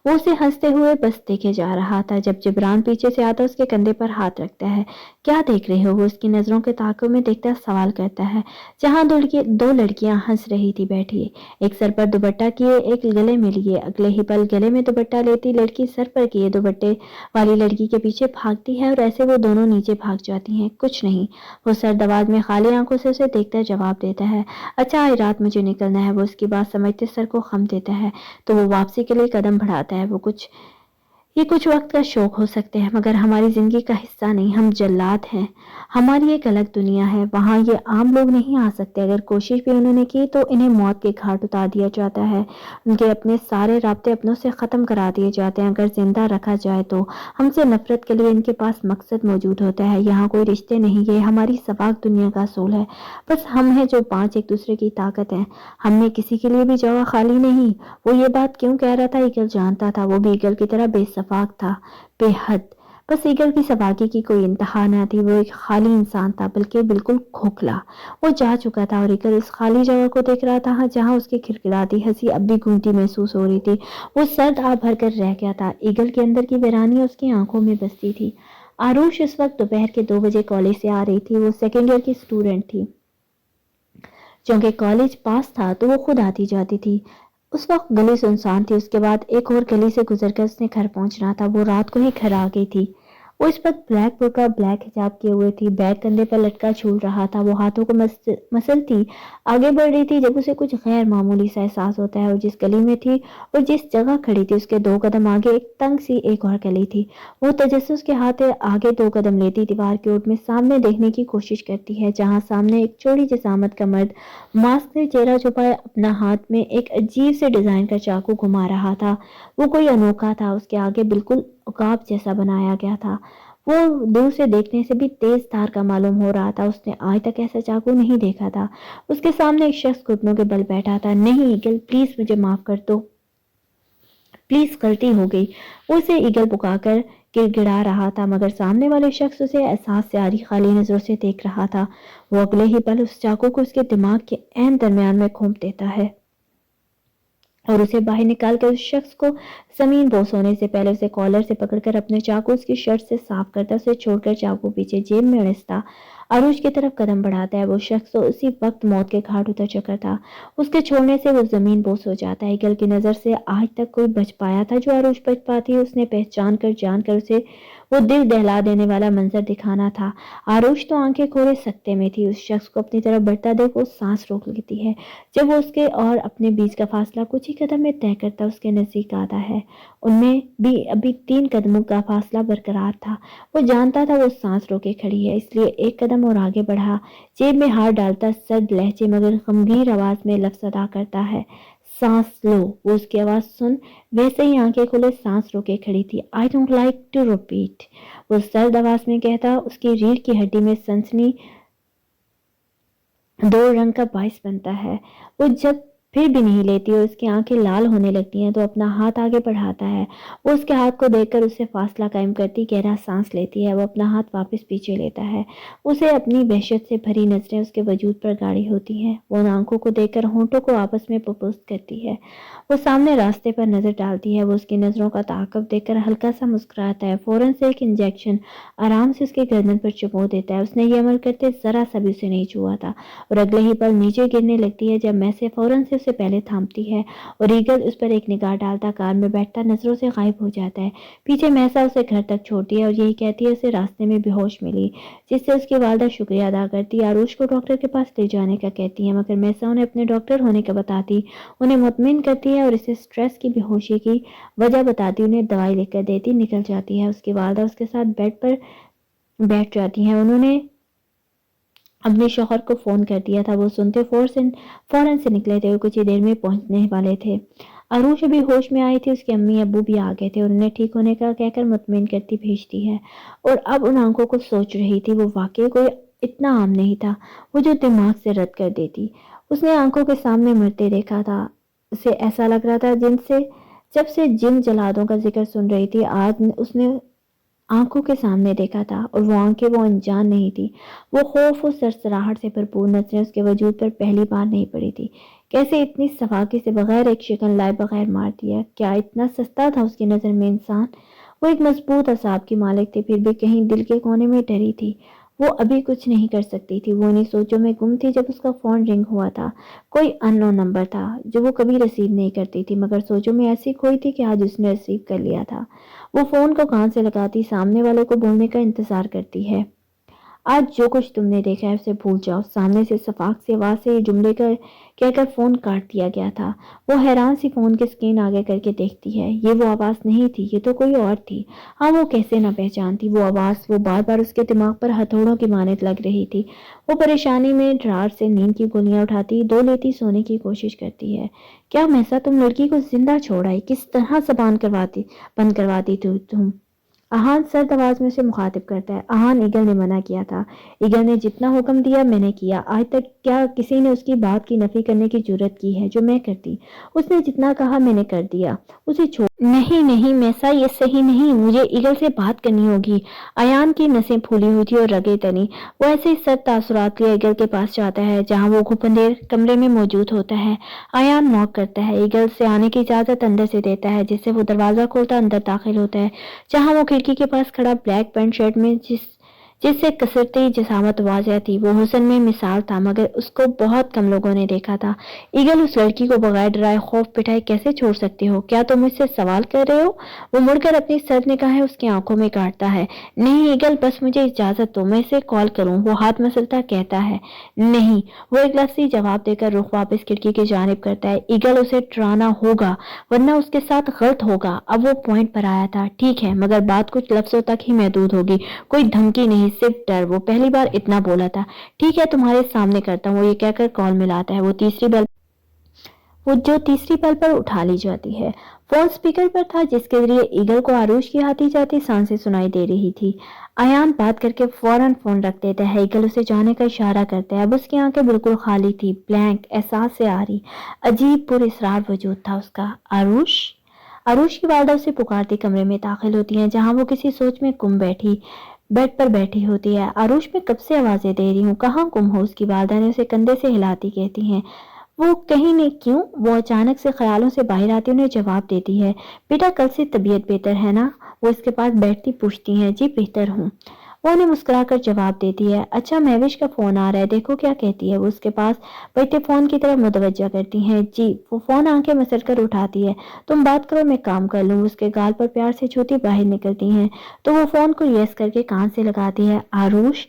وہ اسے ہنستے ہوئے بس دیکھے جا رہا تھا۔ جب جبران پیچھے سے آتا اس کے کندھے پر ہاتھ رکھتا ہے، کیا دیکھ رہے ہو؟ وہ اس کی نظروں کے تعاقب میں دیکھتا سوال کرتا ہے۔ جہاں دو لڑکیاں ہنس رہی تھی بیٹھی، ایک سر پر دوپٹہ کیے ایک گلے میں لیے، اگلے ہی پل گلے میں دوپٹہ لیتی لڑکی سر پر کیے دوپٹے والی لڑکی کے پیچھے بھاگتی ہے اور ایسے وہ دونوں نیچے بھاگ جاتی ہیں۔ کچھ نہیں، وہ سرد آواز میں خالی آنکھوں سے اسے دیکھتا جواب دیتا ہے، اچھا آج رات مجھے نکلنا ہے۔ وہ اس کی بات سمجھتے سر کو خم دیتا ہے تو وہ واپسی کے لیے قدم بڑھاتا ہے۔ یہ کچھ وقت کا شوق ہو سکتے ہیں مگر ہماری زندگی کا حصہ نہیں، ہم جلاد ہیں، ہماری ایک الگ دنیا ہے، وہاں یہ عام لوگ نہیں آ سکتے، اگر کوشش بھی انہوں نے کی تو انہیں موت کے گھاٹ اتار دیا جاتا ہے، ان کے اپنے سارے رابطے اپنوں سے ختم کرا دیے جاتے ہیں، اگر زندہ رکھا جائے تو ہم سے نفرت کے لیے ان کے پاس مقصد موجود ہوتا ہے، یہاں کوئی رشتے نہیں، یہ ہماری سباک دنیا کا اصول ہے، بس ہم ہیں جو پانچ ایک دوسرے کی طاقت ہیں، ہم میں کسی کے لیے بھی جگہ خالی نہیں۔ وہ یہ بات کیوں کہہ رہا تھا ایگل جانتا تھا، وہ بھی ایگل کی طرح بے صفاک تھا، بے حد، بس ایگل کی صفاکی کی کوئی انتہا نہ تھی، وہ ایک خالی انسان تھا بلکہ بالکل کھوکھلا، وہ جا چکا تھا اور ایگل اس خالی جگہ کو دیکھ رہا تھا جہاں اس کی کھلکھلاتی ہنسی اب بھی گونجتی محسوس ہو رہی تھی، وہ سرد آ بھر کر رہ گیا تھا، ایگل کے اندر کی ویرانی اس کی آنکھوں میں بستی تھی۔ آروش اس وقت دوپہر کے 2 بجے کالج سے آ رہی تھی، وہ سیکنڈ ایئر کی اسٹوڈنٹ تھی، چونکہ کالج پاس تھا تو وہ خود آتی جاتی تھی۔ اس وقت گلی سنسان تھی، اس کے بعد ایک اور گلی سے گزر کر اس نے گھر پہنچنا تھا، وہ رات کو ہی گھر آ گئی تھی۔ وہ اس وقت بلیک برقع بلیک حجاب کیے ہوئے تھی، بیگ کندھے پر لٹکا جھول رہا تھا، وہ ہاتھوں کو مسلتی آگے بڑھ رہی تھی جب اسے کچھ غیر معمولی سا احساس ہوتا ہے، اور جس گلی میں تھی اور جس جگہ کھڑی تھی اس کے 2 قدم آگے ایک تنگ سی ایک اور گلی تھی، وہ تجسس کے ہاتھ آگے 2 قدم لیتی دیوار کی اوٹ میں سامنے دیکھنے کی کوشش کرتی ہے، جہاں سامنے ایک چوڑی جسامت کا مرد ماسک سے چہرہ چھپائے اپنا ہاتھ میں ایک عجیب سے ڈیزائن کا چاقو گھما رہا تھا، وہ کوئی انوکھا تھا، اس کے آگے بالکل عقاب جیسا بنایا گیا تھا، وہ دور سے دیکھنے سے بھی تیز دھار کا معلوم ہو رہا تھا، اس نے آج تک ایسا چاقو نہیں دیکھا تھا۔ اس کے سامنے ایک شخص گھٹنوں کے بل بیٹھا تھا۔ نہیں ایگل پلیز مجھے معاف کر دو، پلیز غلطی ہو گئی، وہ اسے ایگل پکار کر گڑ گڑا رہا تھا، مگر سامنے والے شخص اسے احساس سے آری خالی نظروں سے دیکھ رہا تھا، وہ اگلے ہی پل اس چاقو کو اس کے دماغ کے عین درمیان میں گھونپ دیتا ہے اور اسے باہر نکال کر اس شخص کو زمین بوس ہونے سے پہلے اسے کالر سے پکڑ کر اپنے چاقو اس کی شرٹ سے صاف کرتا، اسے چھوڑ کر چاقو پیچھے جیب میں اڑستا عروج کی طرف قدم بڑھاتا ہے۔ وہ شخص تو اسی وقت موت کے گھاٹ اتر چکا تھا، اس کے چھوڑنے سے وہ زمین بوس ہو جاتا ہے۔ ایگل کی نظر سے آج تک کوئی بچ پایا تھا جو عروج بچ پاتی، اس نے پہچان کر جان کر اسے وہ دل دہلا دینے والا منظر دکھانا تھا۔ آروش تو آنکھیں کھولے سکتے میں تھی، اس شخص کو اپنی طرف بڑھتا دیکھ وہ سانس روک لیتی ہے، جب وہ اس کے اور اپنے بیچ کا فاصلہ کچھ ہی قدم میں طے کرتا اس کے نزدیک آتا ہے، ان میں بھی ابھی 3 قدموں کا فاصلہ برقرار تھا، وہ جانتا تھا وہ سانس روکے کھڑی ہے، اس لیے ایک قدم اور آگے بڑھا، جیب میں ہاتھ ڈالتا سرد لہجے مگر گمبھیر آواز میں لفظ ادا کرتا ہے، سانس لو۔ وہ اس کی آواز سن ویسے ہی آنکھیں کھولے سانس روکے کھڑی تھی۔ I don't like to repeat، وہ سرد آواز میں کہتا، اس کی ریڑھ کی ہڈی میں سنسنی 2 رنگ کا باعث بنتا ہے، وہ جب फिर भी नहीं लेती और उसकी आंखें लाल होने लगती हैं तो अपना हाथ आगे बढ़ाता है। वो उसके हाथ को देखकर उससे फासला कायम करती गहरा सांस लेती है। वो अपना हाथ वापस पीछे लेता है। उसे अपनी वहशत से भरी नजरें उसके वजूद पर गाड़ी होती हैं। वो उन आंखों को देखकर होंठों को आपस में प्रपोज करती है। वो सामने रास्ते पर नजर डालती है। वो उसकी नजरों का ताक़ुब देखकर हल्का सा मुस्कुराता है। फौरन से एक इंजेक्शन आराम से उसके गर्दन पर चुभो देता है। उसने ये अमल करते जरा सा भी उसे नहीं छुआ था और अगले ही पल नीचे गिरने लगती है जब मैसे फौरन से उसे पहले थामती है और ईगल उस पर एक निगाह डालता कार में बैठता नजरों से गायब हो जाता है। पीछे मैसा उसे घर तक छोड़ती है और यही कहती है उसे रास्ते में बेहोश मिली, जिससे उसकी वालदा शुक्रिया अदा करती है। आरुष को डॉक्टर के पास ले जाने का कहती है मगर मैसा उन्हें अपने डॉक्टर होने का बताती, उन्हें मुतमिन करती है और इसे स्ट्रेस की बेहोशी की वजह बताती, उन्हें दवाई लिखकर देती, निकल जाती है। उसकी वालदा उसके साथ बेड पर बैठ जाती हैं। उन्होंने अपने शौहर को फोन कर दिया था। वो सुनते फौरन से निकले थे और कुछ ही देर में पहुंचने वाले थे। अरूश अभी होश में आई थी, उसके अम्मी अब्बू भी आ गए थे और उन्हें ठीक होने का कहकर मुतमिन करती भेजती है और अब उन आंखों को सोच रही थी। वो वाकई कोई इतना आम नहीं था वो जो दिमाग से रद्द कर देती। उसने आंखों के सामने मरते देखा था। उसे ऐसा लग रहा था जिनसे जब से जिन जलादों का जिक्र सुन रही थी आज उसने आंखों के सामने देखा था और वो आंखें वो अनजान नहीं थी। वो खौफ और सरसराहट से भरपूर नजरें उसके वजूद पर पहली बार नहीं पड़ी थी। कैसे इतनी सफाकी से बगैर एक शिकन लाए बगैर मार दिया? क्या इतना सस्ता था उसकी नजर में इंसान? वो एक मजबूत असाब की मालिक थी, फिर भी कहीं दिल के कोने में डरी थी। वो अभी कुछ नहीं कर सकती थी। वो इन्हीं सोचों में गुम थी जब उसका फोन रिंग हुआ था। कोई अननोन नंबर था जो वो कभी रिसीव नहीं करती थी, मगर सोचों में ऐसी खोई थी कि आज उसने रिसीव कर लिया था। वो फोन को कान से लगाती सामने वाले को बोलने का इंतजार करती है। आज जो कुछ तुमने देखा है उसे भूल जाओ। सामने से सफाक से आवाज से ये जुमले कहकर फोन काट दिया गया था। वो हैरान सी फोन की स्क्रीन आगे करके देखती है। ये वो आवाज नहीं थी, ये तो कोई और थी। हाँ, वो कैसे ना पहचानती वो आवाज। वो बार बार उसके दिमाग पर हथौड़ों की मानद लग रही थी। वो परेशानी में ड्रार से नींद की गोलियां उठाती, दो लेती, सोने की कोशिश करती है। क्या मैसा तुम लड़की को जिंदा छोड़ आई? किस तरह जबान बंद करवाती थी तुम? आहान सर्द आवाज में उसे मुखातिब करता है। आहान, ईगल ने मना किया था। ईगल ने जितना हुक्म दिया मैंने किया। आज तक क्या किसी ने उसकी बात की नफी करने की जुर्रत की है जो मैं करती? उसने जितना कहा मैंने कर दिया। उसे छोड़। नहीं नहीं मैसा, ये सही नहीं। मुझे ईगल से बात करनी होगी। अयान की नसें फूली हुई थी और रगे तनी। वो ऐसे ही सख्त तासुरात लिए ईगल के पास जाता है जहाँ वो घुपंदेर कमरे में मौजूद होता है। अयान नॉक करता है, ईगल से आने की इजाजत अंदर से देता है, जिससे वो दरवाजा खोलता अंदर दाखिल होता है जहाँ वो खिड़की के पास खड़ा ब्लैक पैंट शर्ट में जिससे कसरती जिसामत वाज़ह थी। वो हुस्न में मिसाल था, मगर उसको बहुत कम लोगों ने देखा था। ईगल, उस लड़की को बगैर डराए खौफ पिटाए कैसे छोड़ सकते हो? क्या तुम मुझसे सवाल कर रहे हो? वो मुड़कर अपनी सर्द निगाहें उसकी आंखों में काटता है। नहीं ईगल, बस मुझे इजाजत दो, मैं इसे कॉल करूं। वो हाथ मसलता कहता है। नहीं। वो एक लफ्ज़ी जवाब देकर रुख वापस खिड़की की जानिब करता है। ईगल, उसे डराना होगा वरना उसके साथ गलत होगा। अब वो पॉइंट पर आया था। ठीक है, मगर बात कुछ लफ्जों तक ही महदूद होगी, कोई धमकी नहीं, सिर्फ डर। वो पहली बार इतना बोला था। ठीक है, तुम्हारे सामने करता हूँ। वो ये कहकर कॉल मिलाता है। जो तीसरी बेल पर उठा ली जाती है। फोन स्पीकर पर था जिसके जरिए ईगल को आरुष की आती जाती सांसें सुनाई दे रही थी। अयान बात करके फौरन फोन रख देता है। ईगल उसे जाने का इशारा करता है। अब उसकी आंखें बिल्कुल खाली थी, ब्लैंक, एहसास से आ रही। अजीब पुरअसरार वजूद था उसका। आरुष? आरुष की वालदा उसे पुकारती कमरे में दाखिल होती है जहां वो किसी सोच में गुम बैठी बेड पर बैठी होती है। आरुष, मैं कब से आवाजें दे रही हूँ, कहाँ गुम हो? उसकी वालदा ने उसे कंधे से हिलाती कहती हैं। वो कहीं नहीं। क्यों? वो अचानक से ख्यालों से बाहर आती उन्हें जवाब देती है। बेटा, कल से तबीयत बेहतर है ना? वो इसके पास बैठती पूछती हैं। जी बेहतर हूँ, वो उन्हें मुस्कुराकर जवाब देती है। अच्छा, महविश का फोन आ रहा है, देखो क्या कहती है। वो उसके पास बैठे फोन की तरफ मुतवज्जा करती हैं। जी। वो फोन आंखें मसल कर उठाती है। तुम बात करो, मैं काम कर लूँ। उसके गाल पर प्यार से छूती बाहर निकलती हैं तो वो फोन को यस करके कान से लगाती है। आरुष?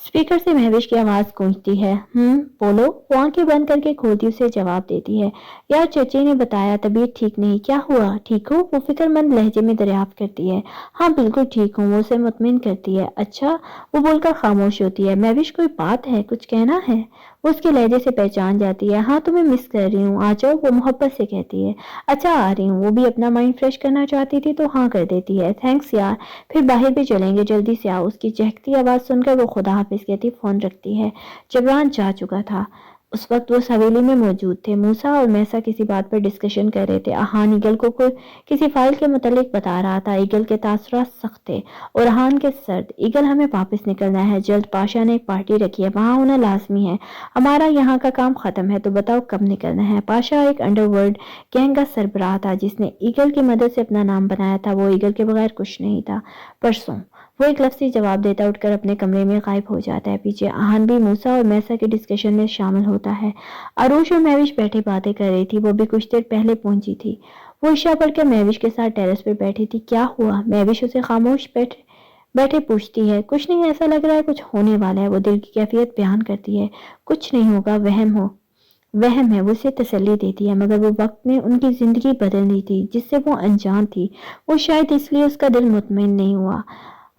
स्पीकर से महविश की आवाज गूंजती है। बोलो। वो आंखें बंद करके खोलती उसे जवाब देती है। यार, चचे ने बताया तबीयत ठीक नहीं। क्या हुआ? ठीक हो? वो फिक्रमंद लहजे में दरियाफ्त करती है। हाँ बिल्कुल ठीक हूँ, वो उसे मुतमिन करती है। अच्छा? वो बोलकर खामोश होती है। महविश, कोई बात है? कुछ कहना है? वो उसके लहजे से पहचान जाती है। हाँ, तुम्हें मिस कर रही हूँ, आ जाओ, वो मोहब्बत से कहती है। अच्छा, आ रही हूँ। वो भी अपना माइंड फ्रेश करना चाहती थी तो हाँ कर देती है। थैंक्स यार, फिर बाहर भी चलेंगे, जल्दी से आओ। उसकी चहकती आवाज सुनकर वो खुदा हाफिज कहती फोन रखती है। जबरान जा चुका था। उस वक्त वो हवेली में मौजूद थे। मूसा और मैसा किसी बात पर डिस्कशन कर रहे थे। अहान ईगल को किसी फाइल के मुतालिक बता रहा था। ईगल के तासुरात सख्त थे और अहान के सर्द। ईगल, हमें वापस निकलना है जल्द। पाशा ने एक पार्टी रखी है, वहां होना लाजमी है। हमारा यहाँ का काम खत्म है, तो बताओ कब निकलना है। पाशा एक अंडरवर्ल्ड गैंग का सरबराह था जिसने ईगल की मदद से अपना नाम बनाया था। वो ईगल के बगैर कुछ नहीं था। परसों, वो एक लफ्ज़ी जवाब देता उठकर अपने कमरे में गायब हो जाता है। पीछे अहान भी मूसा और मैसा के डिस्कशन में शामिल होता है। अरूश और महविश बैठे बातें कर रही थी। वो भी कुछ देर पहले पहुंची थी। वो इशा पढ़कर महविश के साथ टेरेस पर बैठी थी। क्या हुआ? महविश उसे खामोश बैठे पूछती है। कुछ नहीं, ऐसा लग रहा है कुछ होने वाला है। वो दिल की कैफियत बयान करती है। कुछ नहीं होगा, वहम है। वो उसे तसल्ली देती है, मगर वो वक्त ने उनकी जिंदगी बदल दी थी जिससे वो अनजान थी। वो शायद इसलिए उसका दिल मुतमईन नहीं हुआ।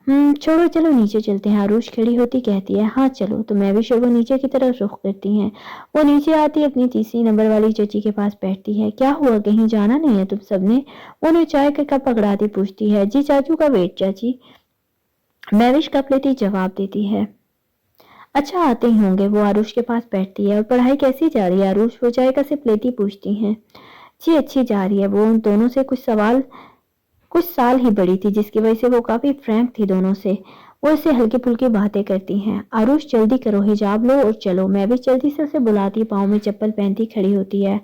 छोड़ो, चलो नीचे चलते हैं। आरुष खड़ी होती कहती है। हाँ चलो। तो महविश और वो नीचे की तरफ रुख करती हैं। वो नीचे आती अपनी तीसरी नंबर वाली चाची के पास बैठती है। क्या हुआ, कहीं जाना नहीं है तुम सबने? वो उन्हें चाय का कप पकड़ाती पूछती है। जी चाचू का वेट चाची, महविश कप लेती जवाब देती है। अच्छा, आते ही होंगे। वो आरुष के पास बैठती है। और पढ़ाई कैसी जा रही है आरुष? वो चाय का सिप लेती पूछती है। जी अच्छी जा रही है। वो उन दोनों से कुछ साल ही बड़ी थी, जिसकी वजह से वो काफी फ्रैंक थी दोनों से। वो इससे हल्की फुल्की बातें करती हैं। आरुष जल्दी करो, हिजाब लो और चलो। मैं भी जल्दी से उसे बुलाती, पाँव में चप्पल पहनती खड़ी होती है।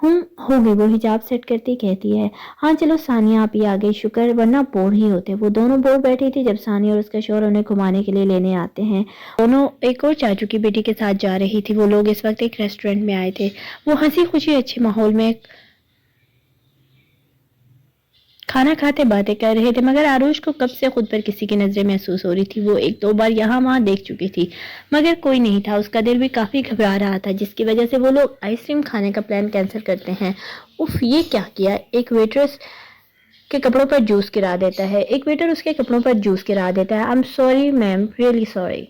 हो गई। वो हिजाब सेट करती कहती है। हाँ चलो सानिया, आप ही आ गई, शुक्र, वरना बोर ही होते। वो दोनों बोर बैठी थी जब सानिया और उसका शोहर उन्हें घुमाने के लिए लेने आते हैं। दोनों एक और चाचू की बेटी के साथ जा रही थी। वो लोग इस वक्त एक रेस्टोरेंट में आए थे। वो हंसी खुशी अच्छे माहौल में खाना खाते बातें कर रहे थे, मगर आरुष को कब से खुद पर किसी की नजरें महसूस हो रही थी। वो एक दो बार यहाँ वहां देख चुकी थी, मगर कोई नहीं था। उसका दिल भी काफी घबरा रहा था, जिसकी वजह से वो लोग आइसक्रीम खाने का प्लान कैंसिल करते हैं। उफ, ये क्या किया। एक वेटरेस के कपड़ों पर जूस गिरा देता है। एक वेटर उसके कपड़ों पर जूस गिरा देता है। I am sorry ma'am, really sorry.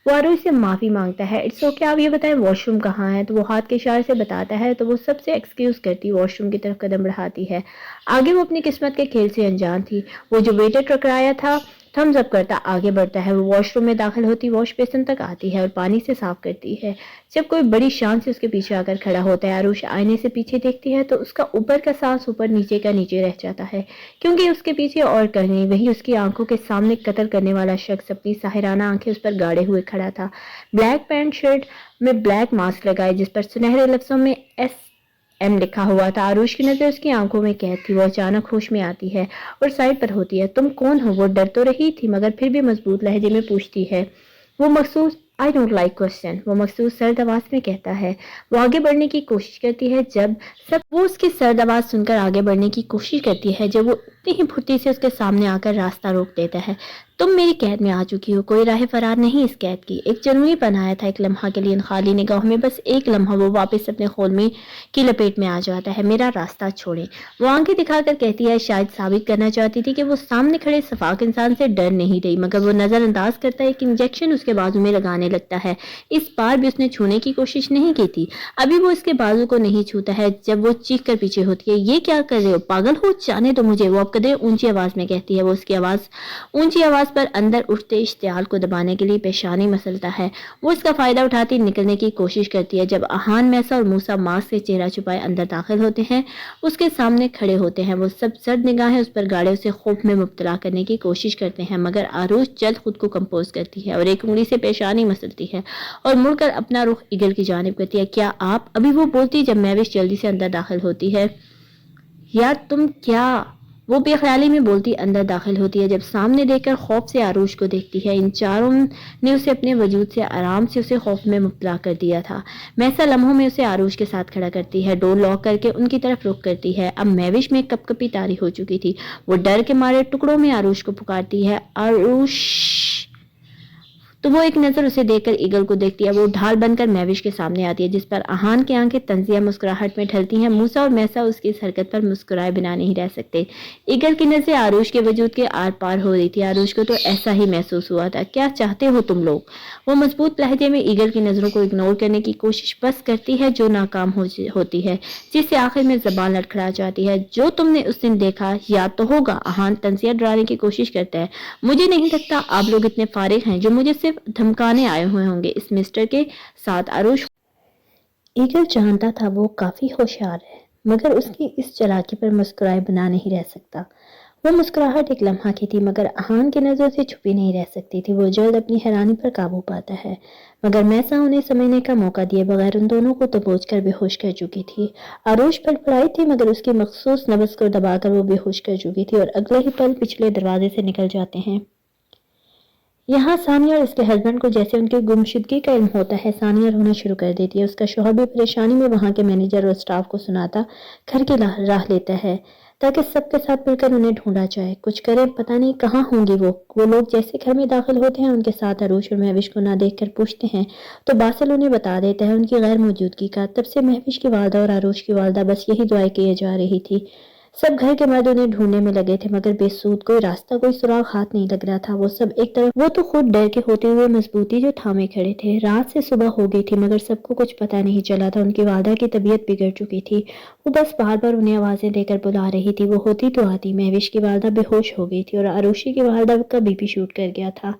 वो आरुष से माफी मांगता है। इट्स ओके, आप ये बताएं वॉशरूम कहाँ है? तो वो हाथ के इशारे से बताता है। तो वो सबसे एक्सक्यूज करती वॉशरूम की तरफ कदम बढ़ाती है। आगे वो अपनी किस्मत के खेल से अनजान थी। वो जो वेटर टकराया था थम्स अप करता आगे बढ़ता है। वो वॉशरूम में दाखिल होती वॉश बेसिन तक आती है और पानी से साफ करती है। जब कोई बड़ी शान से उसके पीछे आकर खड़ा होता है, आरुष आईने से पीछे देखती है तो उसका ऊपर का सांस ऊपर नीचे का नीचे रह जाता है, क्योंकि उसके पीछे और कहीं वही उसकी आंखों के सामने कत्ल करने वाला शख्स अपनी साहिराना आंखें उस पर गाड़े हुए खड़ा था। ब्लैक पैंट शर्ट में ब्लैक मास्क लगाए जिस पर सुनहरे लफ्जों में SM लिखा हुआ था। आरुष की नजर उसकी आंखों में कैद थी। वो अचानक होश में आती है और साइड पर होती है। तुम कौन हो? वो डर तो रही थी, मगर फिर भी मजबूत लहजे में पूछती है। वो मखसूस आई डोंट लाइक क्वेश्चन, वो मखसूस सर्द आवाज में कहता है। वो आगे बढ़ने की कोशिश करती है जब सब वो उसकी सर्द आवाज सुनकर आगे बढ़ने की कोशिश करती है जब वो इतनी ही फुर्ती से उसके सामने आकर रास्ता रोक देता है। तुम मेरी कैद में आ चुकी हो, कोई राह फरार नहीं इस कैद की। एक जुनूनी बनाया था एक लम्हा के लिए, इन खाली निगाहों में बस एक लम्हा वो वापस अपने खोल में की लपेट में आ जाता है। मेरा रास्ता छोड़े, वो आंखें दिखाकर कहती है, शायद साबित करना चाहती थी कि वो सामने खड़े सफाक इंसान से डर नहीं रही। मगर वो नजरअंदाज करता है कि इंजेक्शन उसके बाजू में लगाने लगता है। इस बार भी उसने छूने की कोशिश नहीं की थी। अभी वो इसके बाजू को नहीं छूता है जब वो चीख कर पीछे होती है। ये क्या कर रहे हो, पागल हो, जाने दो मुझे, वो अब कदर ऊंची आवाज में कहती है। वो उसकी ऊंची आवाज पर अंदर उठते इश्तियाल को दबाने के लिए पेशानी मसलता है। वो इसका फायदा उठाती निकलने की कोशिश करती है। जब अहान, मैसा और मूसा मास्क से चेहरा छुपाए अंदर दाखिल होते हैं, उसके सामने खड़े होते हैं। वो सब सर्द निगाहें उस पर गाड़े उसे खौफ में मुब्तला करने की कोशिश करते हैं, मगर आरुष जल्द खुद को कंपोज करती है और एक उंगली से पेशानी मसलती है और मुड़कर अपना रुख ईगल की जानिब करती है। क्या आप? अभी वो बोलती जब महविश जल्दी से अंदर दाखिल होती है। यार तुम क्या? वो बेख्याली में बोलती अंदर दाखिल होती है जब सामने देखकर खौफ से आरुष को देखती है। इन चारों ने उसे अपने वजूद से आराम से उसे खौफ में मुब्तला कर दिया था। मैसा लम्हों में उसे आरुष के साथ खड़ा करती है, डोर लॉक करके उनकी तरफ रुख करती है। अब महविश में कपकपी तारी हो चुकी थी। वो डर के मारे टुकड़ों में आरुष को पुकारती है, आरुष। तो वो एक नजर उसे देखकर ईगल को देखती है। वो ढाल बनकर महविश के सामने आती है, जिस पर अहान की आंखें तंजिया मुस्कुराहट में ढलती हैं। मूसा और मैसा उसकी इस हरकत पर मुस्कुराए बिना नहीं रह सकते। ईगल की नजरें आरुष के वजूद के आर पार हो रही थी। आरुष को तो ऐसा ही महसूस हुआ था। क्या चाहते हो तुम लोग? वो मजबूत लहजे में ईगल की नजरों को इग्नोर करने की कोशिश बस करती है जो नाकाम होती है, जिससे आखिर में जबान लड़खड़ा जाती है। जो तुमने उस दिन देखा याद तो होगा। अहान तंजिया डराने की कोशिश करता है। मुझे नहीं लगता आप लोग इतने फारिग हैं जो मुझे सिर्फ धमकाने आए हुए होंगे। इस मिस्टर के साथ आरुष ईगल जानता था वो काफी होशियार है, मगर उसकी इस चालाकी पर मुस्कुराए बना नहीं रह सकता। वो मुस्कुराहट एक लम्हा की थी, मगर आहान की नजरों से छुपी नहीं रह सकती थी। वो जल्द अपनी हैरानी पर काबू पाता है, मगर मैसा उन्हें समझने का मौका दिए बगैर उन दोनों को दबोच कर बेहोश कर चुकी थी। आरुष फड़फड़ाई थी, मगर उसकी मखसूस नब्ज को दबाकर वो बेहोश कर चुकी थी और अगले ही पल पिछले दरवाजे से निकल जाते हैं। यहाँ सानिया और उसके हस्बैंड को जैसे उनकी गुमशुदगी का इल्म होता है। सानिया रोना शुरू कर देती है। उसका शौहर भी परेशानी में वहां के मैनेजर और स्टाफ को सुनाता घर की राह लेता है ताकि सबके साथ मिलकर उन्हें ढूंढा जाए। कुछ करे, पता नहीं कहाँ होंगी वो लोग जैसे घर में दाखिल होते हैं उनके साथ अरूश और महविश को ना देखकर पूछते हैं तो बासिल उन्हें बता देता है उनकी गैर मौजूदगी का। तब से महविश की वालदा और अरूश की वालदा बस यही दुआएं किए जा रही थी। सब घर के मर्द उन्हें ढूंढने में लगे थे, मगर बेसूद। कोई रास्ता, कोई सुराग हाथ नहीं लग रहा था। वो सब एक तरफ, वो तो खुद डर के होते हुए मजबूती जो थामे खड़े थे। रात से सुबह हो गई थी, मगर सबको कुछ पता नहीं चला था। उनकी वालदा की तबीयत बिगड़ चुकी थी। वो बस बार बार उन्हें आवाजें देकर बुला रही थी। वो होती तो आती। महविश की वालदा बेहोश हो गई थी और आरुषी की वालदा का बीपी शूट कर गया था।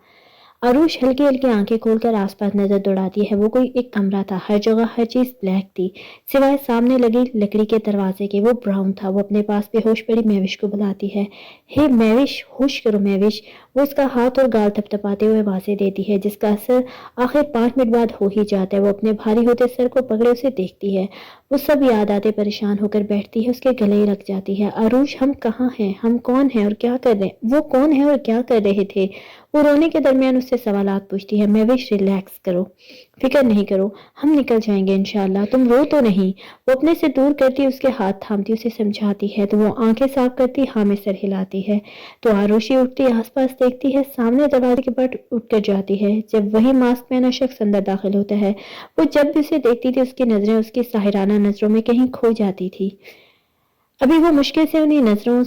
अरूश हल्की हल्की आंखें खोलकर आसपास नजर दौड़ाती है। वो कोई एक कमरा था, हर जगह हर चीज ब्लैक थी सिवाय सामने लगी लकड़ी के दरवाजे के। वो ब्राउन था। वो अपने पास बेहोश पड़ी महविश को बुलाती है। हे महविश, होश करो महविश। वो उसका हाथ और गाल थपथपाते हुए आवाजें देती है, जिसका असर आखिर 5 मिनट बाद हो ही जाता है। वो अपने भारी होते सर को पकड़े उसे देखती है। वो सब याद आते परेशान होकर बैठती है, उसके गले लग जाती है। अरूश, हम कहाँ हैं? हम कौन हैं और क्या कर रहे हैं? वो कौन है और क्या कर रहे थे? वो रोने के दरमियान उससे सवालात पूछती है। महविश, रिलैक्स करो, फिक्र नहीं करो, हम निकल जाएंगे इंशाल्लाह, तुम रो तो नहीं। वो अपने से दूर करती उसके हाथ थामती उसे समझाती है तो वो आंखें साफ करती हाँ में सर हिलाती है। तो आरुषि उठती आसपास देखती है, सामने दरवाजे के पास उठकर जाती है। जब वही मास्क पहना शख्स अंदर दाखिल होता है, वो जब भी उसे देखती थी उसकी नजरें उसकी साहिराना नजरों में कहीं खो जाती थी। अभी वो मुश्किल से उन्हीं नजरों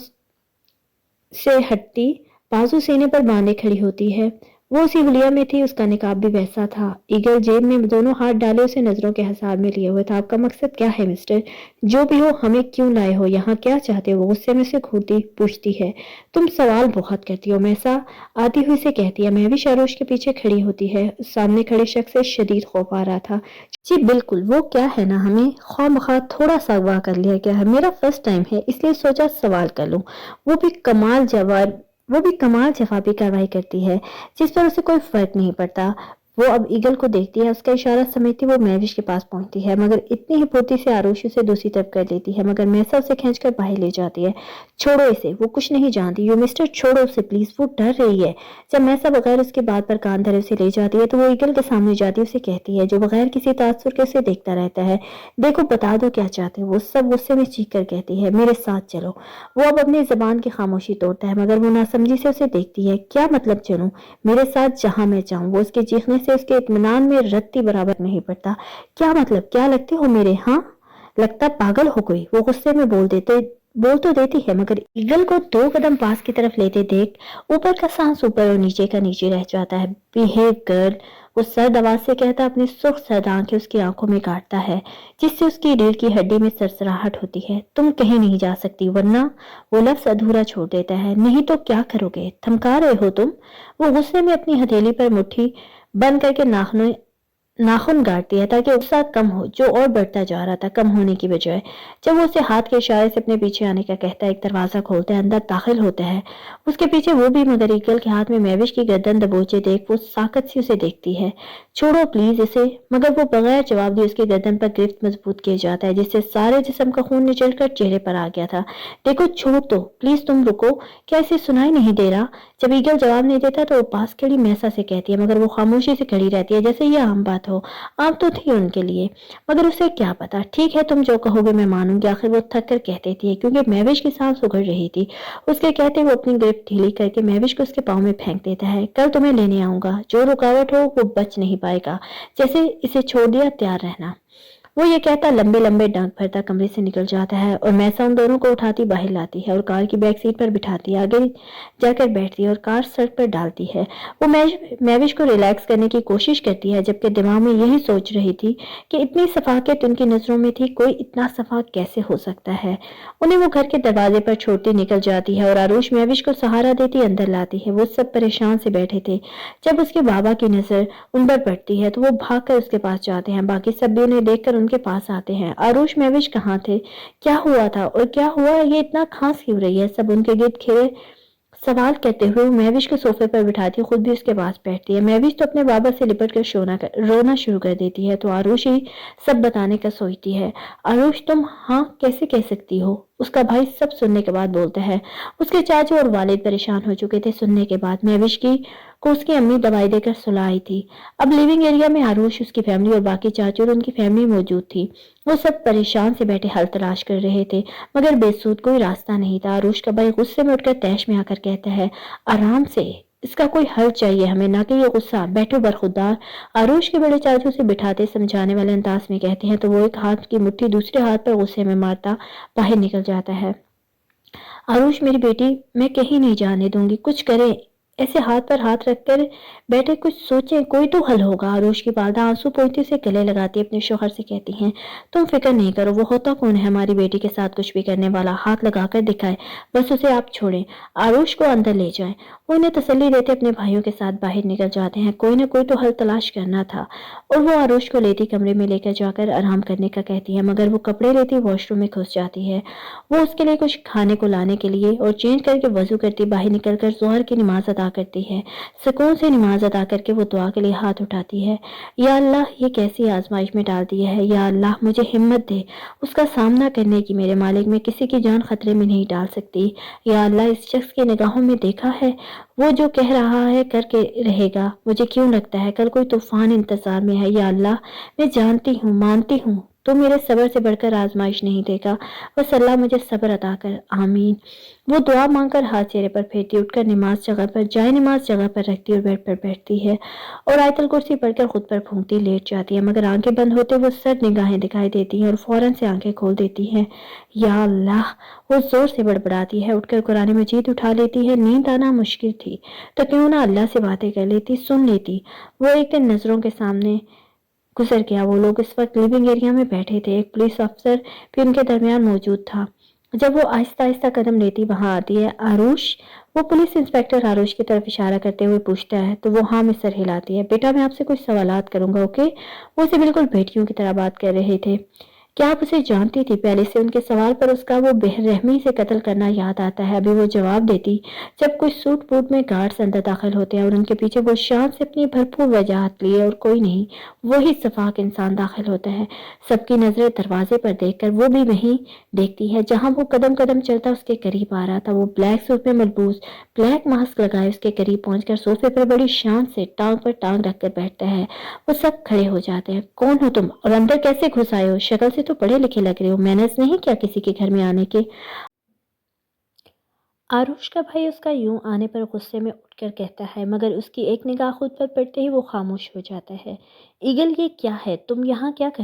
से हटती, बाजू सीने पर बांधे खड़ी होती है। वो उसी हुलिया में थी, उसका निकाब भी वैसा था। ईगल जेब में दोनों हाथ डाले उसे नजरों के हिसाब में लिए हुए था। आपका मकसद क्या है मिस्टर? जो भी हो, हमें क्यों लाए हो यहाँ, क्या चाहते हो? गुस्से में से घूरती पूछती है। तुम सवाल बहुत करती हो, मैसा आती हुई से कहती है। महविश आरुष के पीछे खड़ी होती है। सामने खड़े शख्स से शदीद खौफ आ रहा था। जी बिल्कुल, वो क्या है ना, हमें ख्वामखा थोड़ा सा अगवा कर लिया गया है। मेरा फर्स्ट टाइम है, इसलिए सोचा सवाल कर लूं। वो भी कमाल जवाबी कार्रवाई करती है जिस पर उसे कोई फर्क नहीं पड़ता। वो अब ईगल को देखती है, उसका इशारा समझती वो महविश के पास पहुंचती है, मगर इतनी ही फुर्ती से आरुषि से दूसरी तरफ कर लेती है। मगर मैसा उसे खींचकर बाहर ले जाती है। छोड़ो इसे, वो कुछ नहीं जानती। यू मिस्टर, छोड़ो उसे प्लीज, वो डर रही है। जब मैसा बगैर उसके बात पर कान धरे उसे ले जाती है तो वो ईगल के सामने जाती उसे कहती है, जो बगैर किसी तासुर के उसे देखता रहता है, देखो बता दो क्या चाहते हो। वो सब गुस्से में चीख कर कहती है, मेरे साथ चलो। वो अब अपनी जबान की खामोशी तोड़ता है, मगर वो नासमझी से उसे देखती है। क्या मतलब चलूं? मेरे साथ जहां मैं चाहूं। वो उसके चीखने से उसके इत्मीनान में रत्ती बराबर नहीं पड़ता। क्या मतलब, क्या लगते हो मेरे? हाँ, लगता पागल हो गई। वो गुस्से में बोल तो देती है, मगर ईगल को 2 कदम पास की तरफ लेते देख ऊपर का सांस ऊपर और नीचे का नीचे रह जाता है। बिहेव गर्ल, वो सर्द आवाज से कहता, अपनी सुख सर्द आंखें उसकी आंखों में काटता है, जिससे उसकी रीढ़ की हड्डी में सरसराहट होती है। तुम कहीं नहीं जा सकती, वरना वो लफ्ज अधूरा छोड़ देता है। नहीं तो क्या करोगे? धमका रहे हो तुम? वो गुस्से में अपनी हथेली पर मुट्ठी बंद करके नाखून गाड़ती है ताकि गुस्सा कम हो, जो और बढ़ता जा रहा था कम होने की बजाय। जब वो उसे हाथ के इशारे से अपने पीछे आने का कहता है, एक दरवाजा खोलता है, अंदर दाखिल होता है। उसके पीछे वो भी, मगर ईगल के हाथ में महविश की गर्दन दबोचे देख वो साकत से उसे देखती है। छोड़ो प्लीज इसे। मगर वो बगैर जवाब दिए उसकी गर्दन पर गिरफ्त मजबूत किया जाता है, जिससे सारे जिस्म का खून निचलकर चेहरे पर आ गया था। देखो छोड़ दो प्लीज, तुम रुको, क्या इसे सुनाई नहीं दे रहा? जब ईगल जवाब नहीं देता तो वो पास खड़ी मैसा से कहती है, मगर वो खामोशी से खड़ी रहती है जैसे ये आम बात हो। आम तो थी उनके लिए, मगर उसे क्या पता। ठीक है, तुम जो कहोगे मैं मानूंगी। आखिर वो थक कर कह देती है, क्योंकि महविश की सांस उखड़ रही थी। उसके कहते वो अपनी गिरफ्त ढीली करके महविश को उसके पाँव में फेंक देता है। कल तुम्हें लेने आऊंगा, जो रुकावट हो वो बच नहीं पाएगा। जैसे इसे छोड़ दिया, तैयार रहना। वो ये कहता लंबे लंबे डंक भरता कमरे से निकल जाता है और मैसा उन दोनों को उठाती बाहर लाती है और कार की बैक सीट पर बिठाती है, आगे जाकर बैठती है और कार सड़क पर डालती है। वो महविश को रिलैक्स करने की कोशिश करती है, जबकि दिमाग में यही सोच रही थी कि इतनी सफाकत उनकी नजरों में थी, कोई इतना सफा कैसे हो सकता है। उन्हें वो घर के दरवाजे पर छोड़ती निकल जाती है और आरुष महविश को सहारा देती अंदर लाती है। वो सब परेशान से बैठे थे। जब उसके बाबा की नजर उन पर पड़ती है तो वो भाग कर उसके पास जाते हैं। बाकी सब भी उन्हें देखकर ان کے پاس آتے ہیں۔ آروش مہوش کہاں تھے؟ کیا ہوا تھا اور کیا ہوا؟ یہ اتنا کھانس کیوں رہی ہے؟ سب ان کے گرد گھرے سوال کرتے ہوئے وہ مہوش کو صوفے پر بٹھاتی خود بھی اس کے پاس بیٹھتی ہے۔ مہوش تو اپنے بابا سے لپٹ کر رونا شروع کر دیتی ہے تو آروش ہی سب بتانے کا سوچتی ہے۔ آروش تم ہاں کیسے کہہ سکتی ہو؟ اس کا بھائی سب سننے کے بعد بولتا ہے۔ اس کے چاچو اور والد پریشان ہو چکے تھے سننے کے بعد۔ مہوش کو اس کی امی دوائی دے کر سلا آئی تھی۔ اب لیونگ ایریا میں آروش، اس کی فیملی اور باقی چاچو اور ان کی فیملی موجود تھی۔ وہ سب پریشان سے بیٹھے حل تلاش کر رہے تھے مگر بے سود کوئی راستہ نہیں تھا۔ آروش کا بھائی غصے میں اٹھ کر تیش میں آ کر کہتا ہے، آرام سے، اس کا کوئی حل چاہیے ہمیں، نہ کہ یہ غصہ، بیٹھو برخودار۔ آروش کے بڑے چاچو سے بٹھاتے سمجھانے والے انداز میں کہتے ہیں تو وہ ایک ہاتھ کی مٹھی دوسرے ہاتھ پر غصے میں مارتا باہر نکل جاتا ہے۔ آروش میری بیٹی میں کہیں نہیں جانے دوں گی، کچھ کریں، ایسے ہاتھ پر ہاتھ رکھ کر بیٹھے، کچھ سوچیں، کوئی تو حل ہوگا۔ آروش کی والدہ آنسو پوچھتے سے گلے لگاتی اپنے شوہر سے کہتی ہیں، تم فکر نہیں کرو، وہ ہوتا کون ہے ہماری بیٹی کے ساتھ کچھ بھی کرنے والا، ہاتھ لگا کر دکھائے، بس اسے آپ چھوڑیں، آروش کو اندر لے جائیں۔ وہ انہیں تسلی دیتے اپنے بھائیوں کے ساتھ باہر نکل جاتے ہیں۔ کوئی نہ کوئی تو حل تلاش کرنا تھا اور وہ آروش کو لیتی کمرے میں لے کر جا کر آرام کرنے کا کہتی ہے مگر وہ کپڑے لیتی واش روم میں گھس جاتی ہے۔ وہ اس کے لیے کچھ کھانے کو لانے کے لیے اور چینج کر کے وضو کرتی باہر نکل کر ظہر کی نماز ادا کرتی ہے۔ سکون سے نماز ادا کر کے وہ دعا کے لیے ہاتھ اٹھاتی ہے، یا اللہ یہ کیسی آزمائش میں ڈال دی ہے، یا اللہ مجھے ہمت دے اس کا سامنا کرنے کی، میرے مالک میں کسی کی جان خطرے میں نہیں ڈال سکتی۔ یا اللہ اس شخص کی نگاہوں میں دیکھا ہے وہ جو کہہ رہا ہے کر کے رہے گا، مجھے کیوں لگتا ہے کل کوئی طوفان انتظار میں ہے۔ یا اللہ میں جانتی ہوں، مانتی ہوں تو میرے صبر سے بڑھ کر آزمائش نہیں دے گا، بس اللہ مجھے صبر عطا کر، آمین۔ وہ دعا مانگ کر ہاتھ چہرے پر پھیرتی، اٹھ کر نماز جگہ پر رکھتی اور بیڈ پر بیٹھتی ہے اور آیت الکرسی پڑھ کر خود پر پھونکتی لیٹ جاتی ہے مگر آنکھیں بند ہوتے وہ سرد نگاہیں دکھائی دیتی ہیں اور فوراً سے آنکھیں کھول دیتی ہے۔ یا اللہ، وہ زور سے بڑبڑاتی ہے، اٹھ کر قرآن مجید اٹھا لیتی ہے۔ نیند آنا مشکل تھی تو کیوں نہ اللہ سے باتیں کر لیتی، سن لیتی۔ وہ ایک دن نظروں کے سامنے گزر گیا۔ وہ لوگ اس وقت لیونگ ایریا میں بیٹھے تھے، ایک پولیس افسر بھی ان کے درمیان موجود تھا۔ جب وہ آہستہ آہستہ قدم لیتی وہاں آتی ہے، آروش، وہ پولیس انسپکٹر آروش کی طرف اشارہ کرتے ہوئے پوچھتا ہے تو وہ ہاں میں سر ہلاتی ہے۔ بیٹا میں آپ سے کچھ سوالات کروں گا، اوکے؟ وہ اسے بالکل بیٹیوں کی طرح بات کر رہے تھے۔ کیا آپ اسے جانتی تھی؟ پہلے سے ان کے سوال پر اس کا وہ بے رحمی سے قتل کرنا یاد آتا ہے۔ ابھی وہ جواب دیتی جب کچھ سوٹ بوٹ میں گارڈز اندر داخل ہوتے ہیں اور ان کے پیچھے وہ شان سے اپنی بھرپور وجاہت لیے اور کوئی نہیں، وہی شفاق انسان داخل ہوتا ہے۔ سب کی نظریں دروازے پر دیکھ کر وہ بھی وہیں دیکھتی ہے جہاں وہ قدم قدم چلتا اس کے قریب آ رہا تھا۔ وہ بلیک سوٹ میں ملبوس، بلیک ماسک لگائے اس کے قریب پہنچ کر صوفے پر بڑی شان سے ٹانگ پر ٹانگ رکھ کر بیٹھتا ہے۔ وہ سب کھڑے ہو جاتے ہیں۔ کون ہو تم اور اندر کیسے گھس آئے ہو؟ شکل سے تو پڑھے لکھے لگ رہے ہو، مینرز نہیں کیا کسی کے گھر میں آنے کے؟ آروش کا بھائی اس کا یوں آنے پر غصے میں اٹھ کر کہتا ہے مگر اس کی ایک نگاہ خود پر پڑتے ہی وہ خاموش ہو جاتا ہے۔ ایگل یہ کیا ہے؟ تم یہاں کیا کر